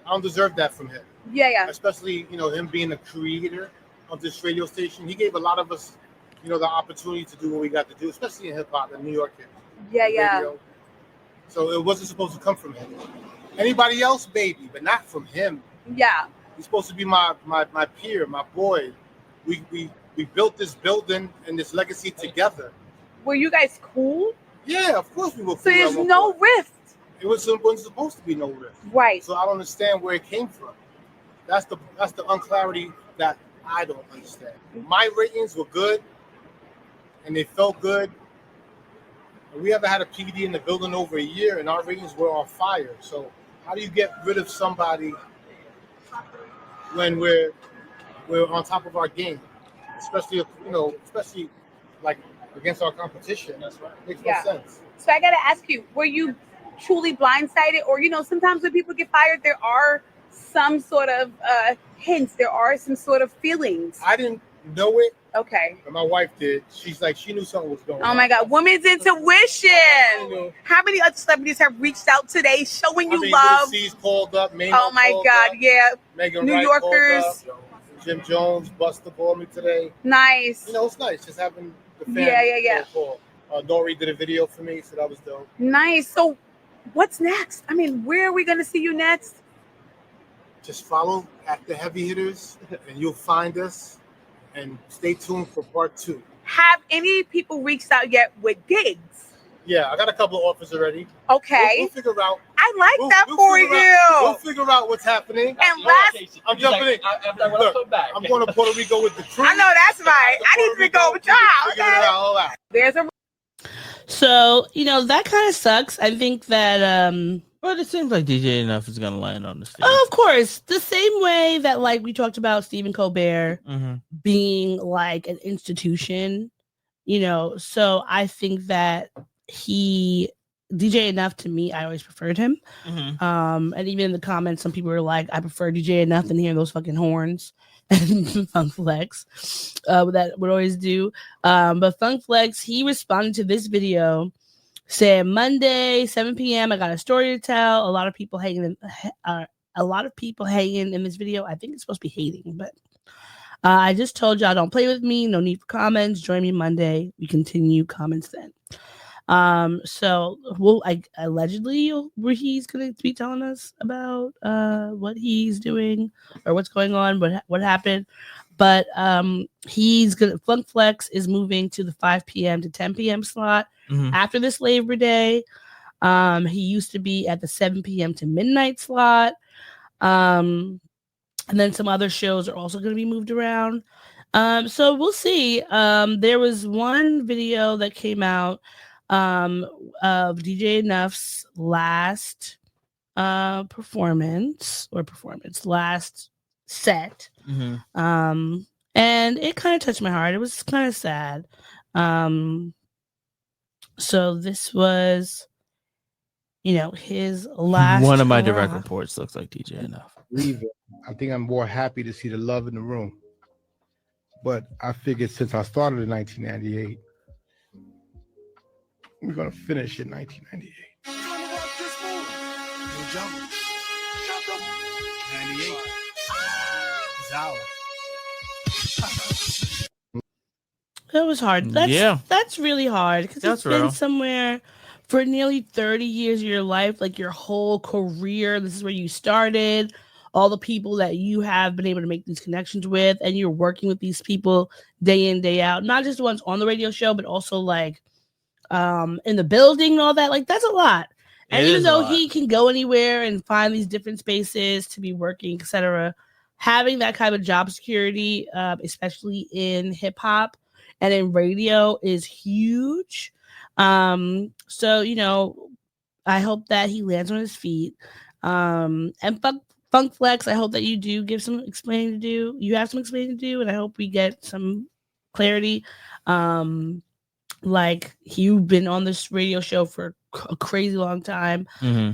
don't deserve that from him. Yeah. Especially, him being the creator of this radio station. He gave a lot of us, the opportunity to do what we got to do, especially in hip hop and New York hip. Yeah. Radio. So it wasn't supposed to come from him. Anybody else, maybe, but not from him. Yeah. He's supposed to be my peer, my boy. We built this building and this legacy together. Were you guys cool? Yeah, of course we were cool. So there's no rift. It wasn't supposed to be no rift. Right. So I don't understand where it came from. That's the unclarity that I don't understand. My ratings were good, and they felt good. And we haven't had a PD in the building over a year, and our ratings were on fire. So how do you get rid of somebody when we're on top of our game, especially like against our competition? That's right. Makes no sense. So I gotta ask you, were you truly blindsided, or sometimes when people get fired, there are some sort of hints, there are some sort of feelings? I didn't know it. Okay. But my wife did. She's like, she knew something was going on. Oh my God, women's intuition. How many other celebrities have reached out today showing you love? Little called up. Oh my God, yeah. Megan New Wright Yorkers. Jim Jones, Buster called me today. Nice. It's nice just having the family. Yeah. Call. Nori did a video for me, so that was dope. Nice. So what's next? I mean, where are we going to see you next? Just follow at the Heavy Hitters, and you'll find us. And stay tuned for part 2. Have any people reached out yet with gigs? Yeah, I got a couple of offers already. Okay. We'll figure out. I like that for you. We'll figure out what's happening. And I'm jumping in. Look, I'm going to Puerto Rico with the crew. I know that's right. I need to go with y'all. Figure it all out. There's a So, that kind of sucks. I think that But it seems like DJ Enough is gonna land on this feed. of course, the same way that like we talked about Stephen Colbert Mm-hmm. being like an institution, so I think that DJ Enough, to me, I always preferred him. Mm-hmm. And even in the comments, some people were like, I prefer DJ Enough than hearing those fucking horns and Funk Flex. That would always do. But Funk Flex, he responded to this video saying, Monday, 7 p.m. I got a story to tell. A lot of people hanging in this video. I think it's supposed to be hating, but I just told y'all don't play with me. No need for comments. Join me Monday. We continue comments then. So allegedly where he's gonna be telling us about what he's doing or what's going on, what happened. But Funk Flex is moving to the 5 p.m. to 10 p.m. slot after this Labor Day. He used to be at the 7 p.m. to midnight slot. And then some other shows are also going to be moved around. So we'll see. There was one video that came out of DJ Enough's last last set. And it kind of touched my heart. It was kind of sad. So this was, his last. One of my direct reports looks like DJ Enough. Leave it. I think I'm more happy to see the love in the room. But I figured since I started in 1998, we're going to finish in 1998. It was hard. That's really hard because it's been somewhere for nearly 30 years of your life, like your whole career. This is where you started. All the people that you have been able to make these connections with, and you're working with these people day in, day out. Not just the ones on the radio show, but also like in the building and all that. Like that's a lot. And even though he can go anywhere and find these different spaces to be working, etc., having that kind of job security, especially in hip hop and in radio, is huge. So I hope that he lands on his feet. And Funk Flex, I hope that you do give some explaining to do. You have some explaining to do, and I hope we get some clarity. Like you've been on this radio show for a crazy long time,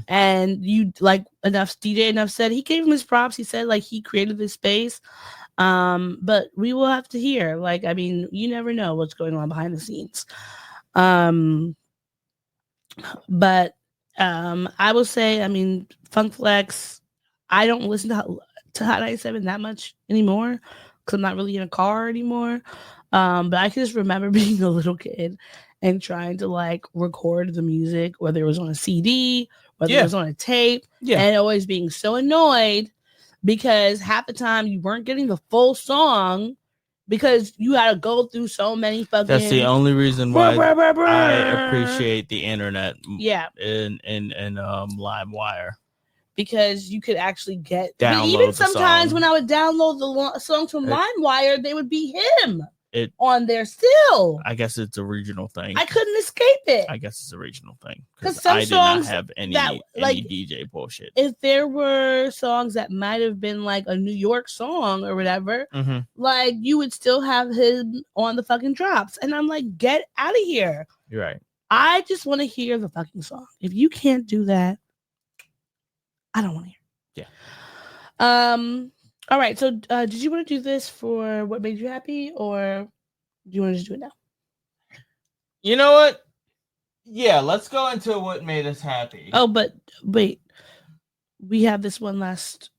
and you DJ Enough said he gave him his props. He said like he created this space, but we will have to hear. Like, I mean, you never know what's going on behind the scenes. But I will say, I mean, Funk Flex, I don't listen to Hot 97 that much anymore because I'm not really in a car anymore. But I can just remember being a little kid and trying to like record the music, whether it was on a CD, whether it was on a tape, and always being so annoyed because half the time you weren't getting the full song because you had to go through so many fucking. That's the only reason why I appreciate the internet. Yeah, and LimeWire. Because you could actually get download even sometimes when I would download the songs from LimeWire, they would be him on there still. I guess it's a regional thing. I couldn't escape it. I guess it's a regional thing because some I did songs not have any DJ bullshit. If there were songs that might have been like a New York song or whatever, like you would still have him on the fucking drops, and I'm like, get out of here. You're right. I just want to hear the fucking song. If you can't do that, I don't want to hear. Yeah. All right. So, did you want to do this for what made you happy, or do you want to just do it now? You know what? Yeah, let's go into what made us happy. Oh, but wait, we have this one last,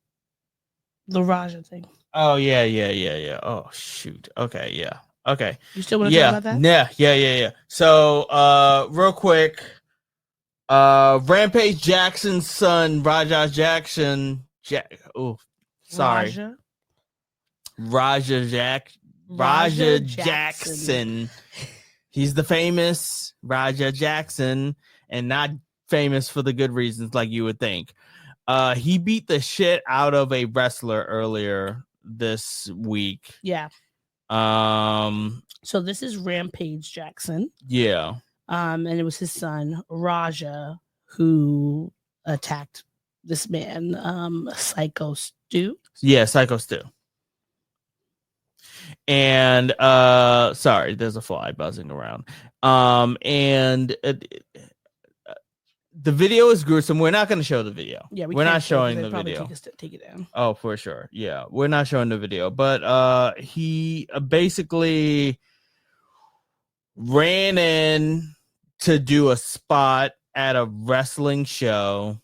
the Raja thing. Oh yeah. Oh shoot. Okay, yeah. Okay. You still want to talk about that? Yeah. So, real quick. Rampage Jackson's son, Raja Jackson. Raja Jackson. He's the famous Raja Jackson, and not famous for the good reasons like you would think. He beat the shit out of a wrestler earlier this week. Yeah. So this is Rampage Jackson. Yeah. And it was his son, Raja, who attacked this man, Psycho Stu. Yeah, Psycho Stu. And sorry, there's a fly buzzing around. And the video is gruesome. We're not going to show the video. Yeah, we're not showing the video. Take it down. Oh, for sure. Yeah, we're not showing the video. But he basically ran in to do a spot at a wrestling show,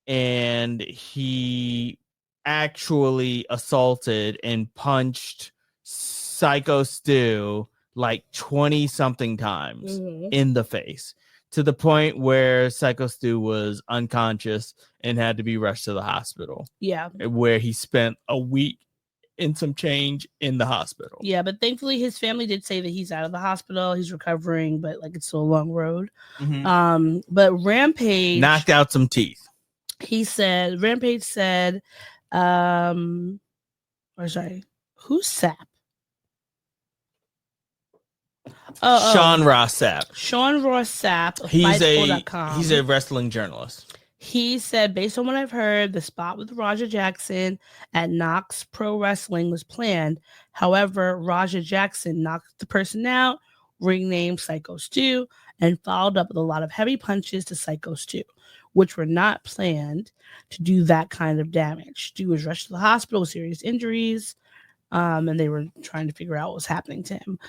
and he actually assaulted and punched Psycho Stu like 20 something times in the face, to the point where Psycho Stu was unconscious and had to be rushed to the hospital. Yeah. Where he spent a week and some change in the hospital. Yeah, but thankfully his family did say that he's out of the hospital. He's recovering, but like it's still a long road. But Rampage knocked out some teeth. Rampage said, or sorry, who's Sapp? Sean Ross Sapp. Sean Ross Sapp of He's Fightful.com. a wrestling journalist. He said, based on what I've heard, the spot with Raja Jackson at Knox Pro Wrestling was planned. However, Raja Jackson knocked the person out, renamed Psycho Stu, and followed up with a lot of heavy punches to Psycho Stu, which were not planned to do that kind of damage. Stu was rushed to the hospital with serious injuries, and they were trying to figure out what was happening to him.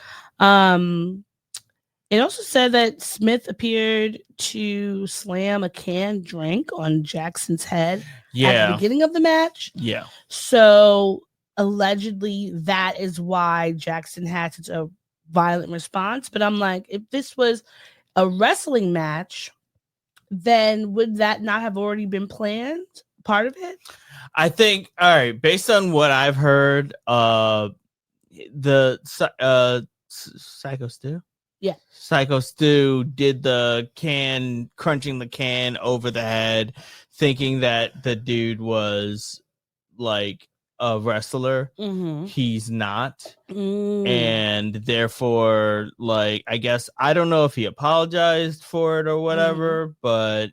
It also said that Smith appeared to slam a canned drink on Jackson's head at the beginning of the match. Yeah. So allegedly that is why Jackson had such a violent response. But I'm like, if this was a wrestling match, then would that not have already been planned? Part of it? I think, all right, based on what I've heard, the Psycho Stu? Yeah. Psycho Stu did the crunching the can over the head, thinking that the dude was like a wrestler. He's not. And therefore, like, I guess, I don't know if he apologized for it or whatever, but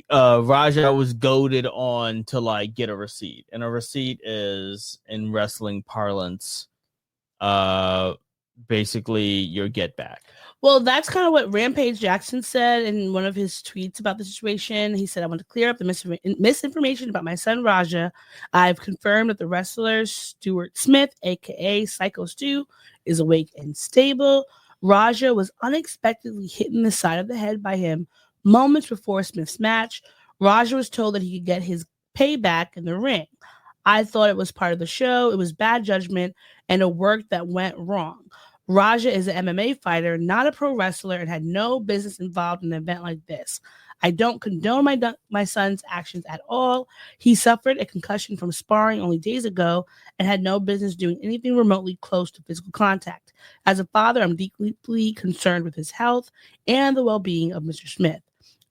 Raja was goaded on to like get a receipt, and a receipt is, in wrestling parlance, basically your get back. Well, that's kind of what Rampage Jackson said in one of his tweets about the situation. He said, I want to clear up the misinformation about my son Raja. I've confirmed that the wrestler Stuart Smith, aka Psycho Stu, is awake and stable. Raja was unexpectedly hit in the side of the head by him moments before Smith's match. Raja was told that he could get his payback in the ring. I thought it was part of the show. It was bad judgment and a work that went wrong. Raja is an MMA fighter, not a pro wrestler, and had no business involved in an event like this. I don't condone my son's actions at all. He suffered a concussion from sparring only days ago and had no business doing anything remotely close to physical contact. As a father, I'm deeply concerned with his health and the well-being of Mr. Smith.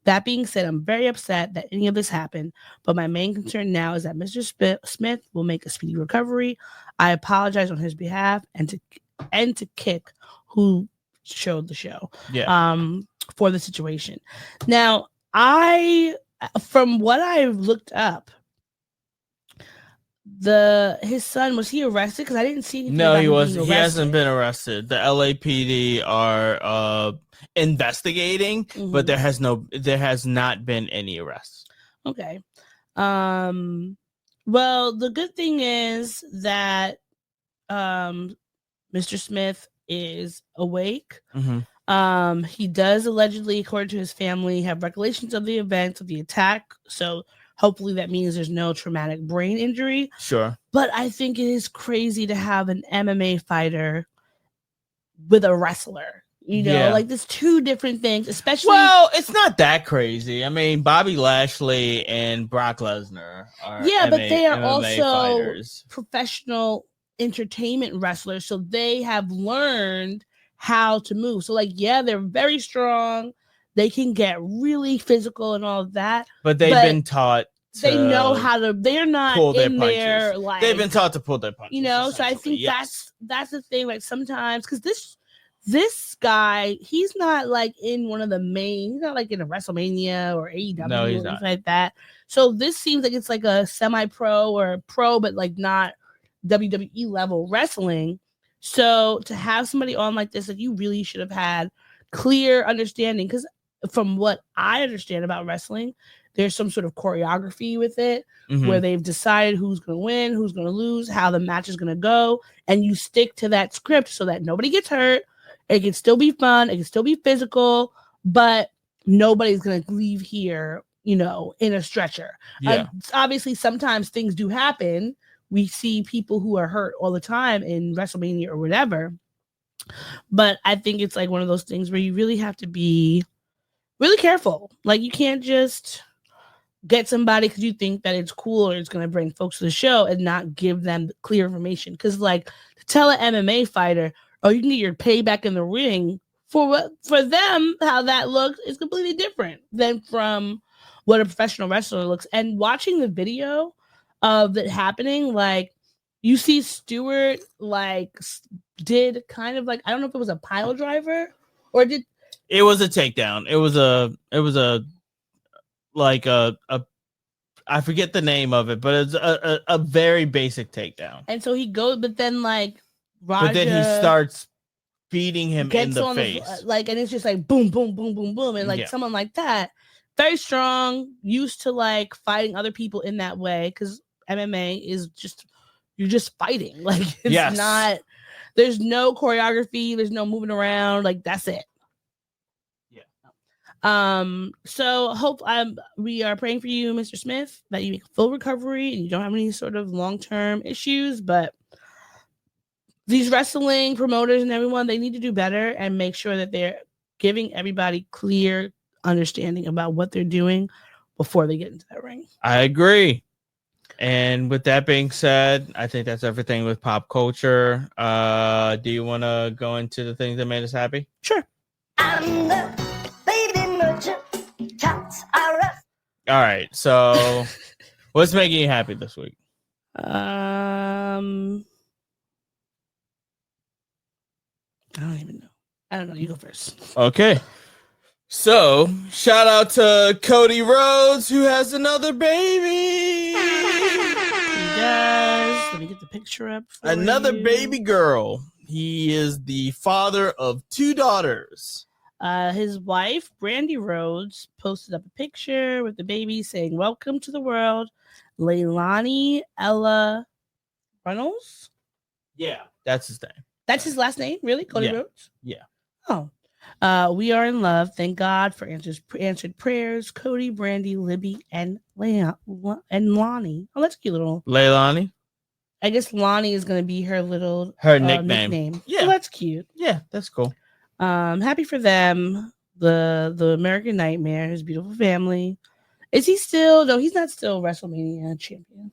That being said, I'm very upset that any of this happened, but my main concern now is that Mr. Smith will make a speedy recovery. I apologize on his behalf and to Kick, who showed the show, for the situation. Now, from what I've looked up, his son, was he arrested? Because I didn't see anything. No, he wasn't. He hasn't been arrested. The LAPD are investigating, but there has not been any arrests. Okay. Well, the good thing is that Mr. Smith is awake. He does allegedly, according to his family, have recollections of the events of the attack. So hopefully that means there's no traumatic brain injury. Sure. But I think it is crazy to have an MMA fighter with a wrestler. You know, like there's two different things, especially. Well, it's not that crazy. I mean, Bobby Lashley and Brock Lesnar are but they are MMA also fighters. Professional entertainment wrestlers, so they have learned how to move. So like, they're very strong. They can get really physical and all of that. But they've been taught. They know how to. They're not pull their in punches. there like they've been taught to pull their punches. You know, so I think that's the thing. Like sometimes, because this guy, he's not like in one of the main, he's not like in a WrestleMania or AEW No, or he's anything not. like that. So this seems like it's like a semi-pro or a pro, but like not WWE level wrestling. So to have somebody on like this, like you really should have had clear understanding, because from what I understand about wrestling, there's some sort of choreography with it where they've decided who's going to win, who's going to lose, how the match is going to go, and you stick to that script so that nobody gets hurt. It can still be fun, it can still be physical, but nobody's going to leave here, you know, in a stretcher. Yeah. Obviously, sometimes things do happen. We see people who are hurt all the time in WrestleMania or whatever. But I think it's like one of those things where you really have to be really careful. Like, you can't just get somebody because you think that it's cool or it's going to bring folks to the show and not give them clear information. Because, like, to tell an MMA fighter, oh, you can get your payback in the ring, for them, how that looks is completely different than from what a professional wrestler looks. And watching the video of it happening, like, you see Stewart, like, did kind of like, I don't know if it was a pile driver or did it was a takedown. It was a like a I forget the name of it, but it's a very basic takedown. And so he goes, but then like Raja, But then he starts beating him in the face. Like, and it's just like boom, boom, boom, boom, boom. And like someone like that, very strong, used to like fighting other people in that way, because MMA is just, you're just fighting. Like, it's not, there's no choreography, there's no moving around, like that's it. So hope we are praying for you, Mr. Smith, that you make a full recovery and you don't have any sort of long-term issues. But these wrestling promoters and everyone, they need to do better and make sure that they're giving everybody clear understanding about what they're doing before they get into that ring. I agree. And with that being said, I think that's everything with pop culture. Do you want to go into the things that made us happy? Sure. All right. So what's making you happy this week? I don't even know. I don't know. You go first. Okay. So shout out to Cody Rhodes, who has another baby. He does. Let me get the picture up. Another baby girl. He is the father of 2 daughters. His wife, Brandy Rhodes, posted up a picture with the baby saying, "Welcome to the world, Leilani Ella Runnels." Yeah, that's his name. That's his last name? Really? Cody Rhodes? Yeah. Oh. We are in love. Thank God for answered prayers. Cody, Brandy, Libby, and Lonnie. Oh, that's a cute little. Leilani? I guess Lonnie is going to be her little nickname. Yeah. Oh, that's cute. Yeah, that's cool. Happy for them. The American Nightmare, his beautiful family. Is he still? No, he's not still WrestleMania champion.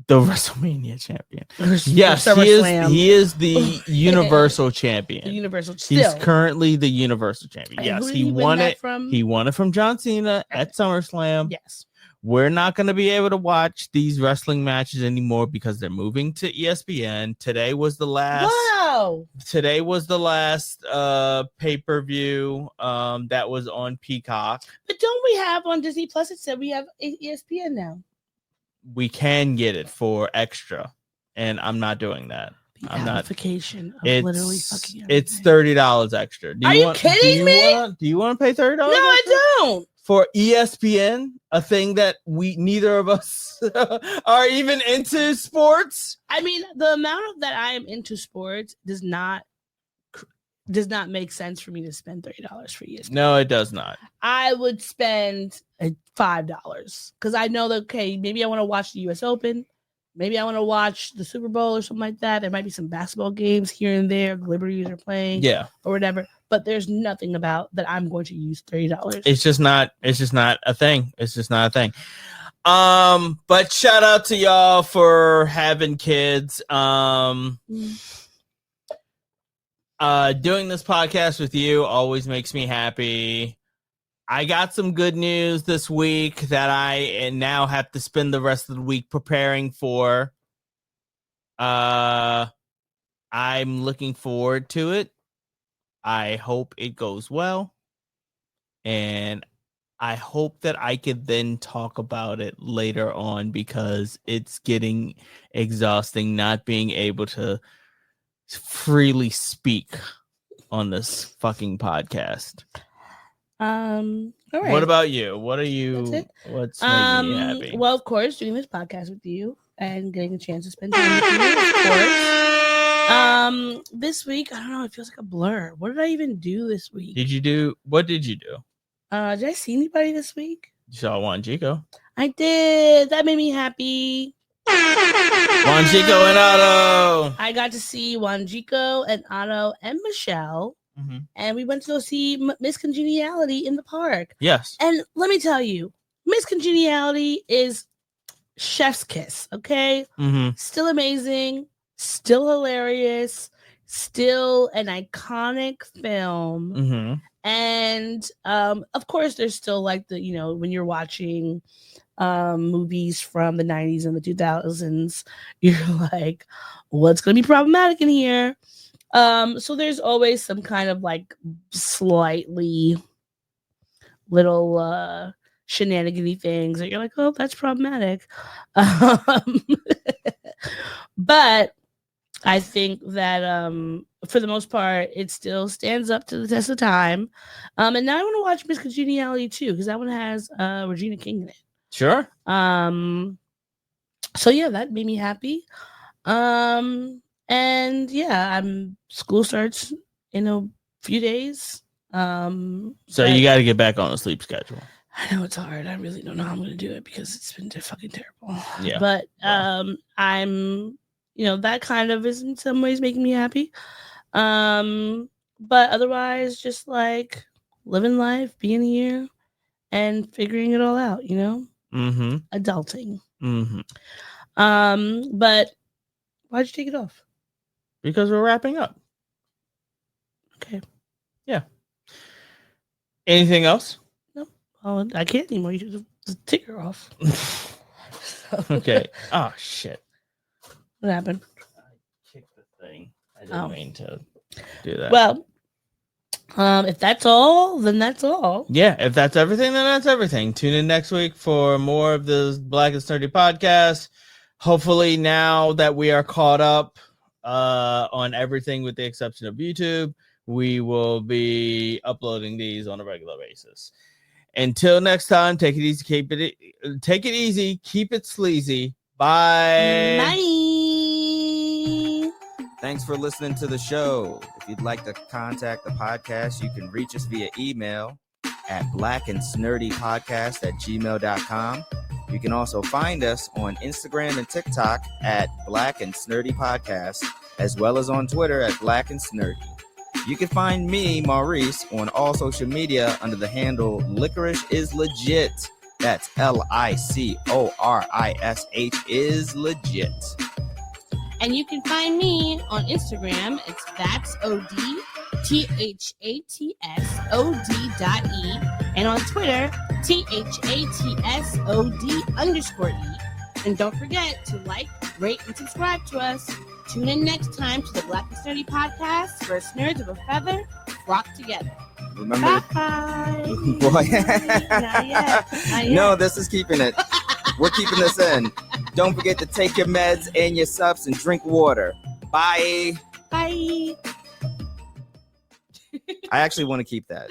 The WrestleMania champion. Yes, he is the Universal champion. The Universal. He's currently the Universal champion. And Yes, who did he he win won that it from? He won it from John Cena at SummerSlam. Yes. We're not going to be able to watch these wrestling matches anymore because they're moving to ESPN. Today was the last. Wow. Today was the last pay-per-view that was on Peacock. But don't we have on Disney Plus? It said we have ESPN now. We can get it for extra, and I'm not doing that. I'm not. It's literally fucking. It's $30 extra. Are you kidding me? Do you want to pay $30? No, I don't. For ESPN, a thing that neither of us are even into sports. I mean, the amount of that I am into sports does not make sense for me to spend $30 for ESPN. No, it does not. I would spend $5 because I know that, okay, maybe I want to watch the US Open. Maybe I want to watch the Super Bowl or something like that. There might be some basketball games here and there. The Liberties are playing. Yeah. Or whatever. But there's nothing about that I'm going to use $30. It's just not a thing. It's just not a thing. But shout out to y'all for having kids. Doing this podcast with you always makes me happy. I got some good news this week that I now have to spend the rest of the week preparing for. I'm looking forward to it. I hope it goes well. And I hope that I could then talk about it later on, because it's getting exhausting not being able to freely speak on this fucking podcast. All right. What about you? What are you? That's it. What's making you happy? Well, of course, doing this podcast with you and getting a chance to spend time with you, of course. This week, I don't know, it feels like a blur. What did I even do this week? What did you do? Did I see anybody this week? You saw Juan Chico. I did. That made me happy. Juan Chico and Otto. I got to see Juan Chico and Otto and Michelle. Mm-hmm. And we went to go see Miss Congeniality in the park. Yes. And let me tell you, Miss Congeniality is chef's kiss, okay? Mm-hmm. Still amazing, still hilarious, still an iconic film. Mm-hmm. And of course, there's still like the, when you're watching movies from the 90s and the 2000s, you're like, what's going to be problematic in here? So there's always some kind of like slightly little shenanigan-y things that you're like, oh, that's problematic. But I think that for the most part, it still stands up to the test of time. And now I want to watch Miss Congeniality too, because that one has Regina King in it. Sure. So yeah, that made me happy. And yeah, school starts in a few days. So you got to get back on a sleep schedule. I know it's hard. I really don't know how I'm going to do it because it's been fucking terrible. Yeah. But I'm, that kind of is in some ways making me happy. But otherwise, just like living life, being here, and figuring it all out. Mm-hmm. Adulting. Mm-hmm. But why'd you take it off? Because we're wrapping up. Okay. Yeah. Anything else? No. Oh, I can't anymore. You took the ticker off. Okay. Oh, shit. What happened? I kicked the thing. I didn't mean to do that. Well, if that's all, then that's all. Yeah, if that's everything, then that's everything. Tune in next week for more of the Black and Snerdy podcast. Hopefully, now that we are caught up on everything with the exception of YouTube, we will be uploading these on a regular basis. Until next time, take it easy, keep it sleazy. Bye. Bye. Thanks for listening to the show. If you'd like to contact the podcast, you can reach us via email at blackandsnerdypodcast@gmail.com. You can also find us on Instagram and TikTok at Black and Snerdy Podcast, as well as on Twitter at Black and Snerdy. You can find me, Maurice, on all social media under the handle Licorish is Legit. That's LICORISH is legit. And you can find me on Instagram. It's ThatsOD_THATSOD.E. And on Twitter, THATSOD_E. And don't forget to like, rate, and subscribe to us. Tune in next time to the Black and Snerdy podcast, where nerds of a feather flock together. Remember, bye. Boy. Not yet. No, this is keeping it. We're keeping this in. Don't forget to take your meds and your subs and drink water. Bye. Bye. I actually want to keep that.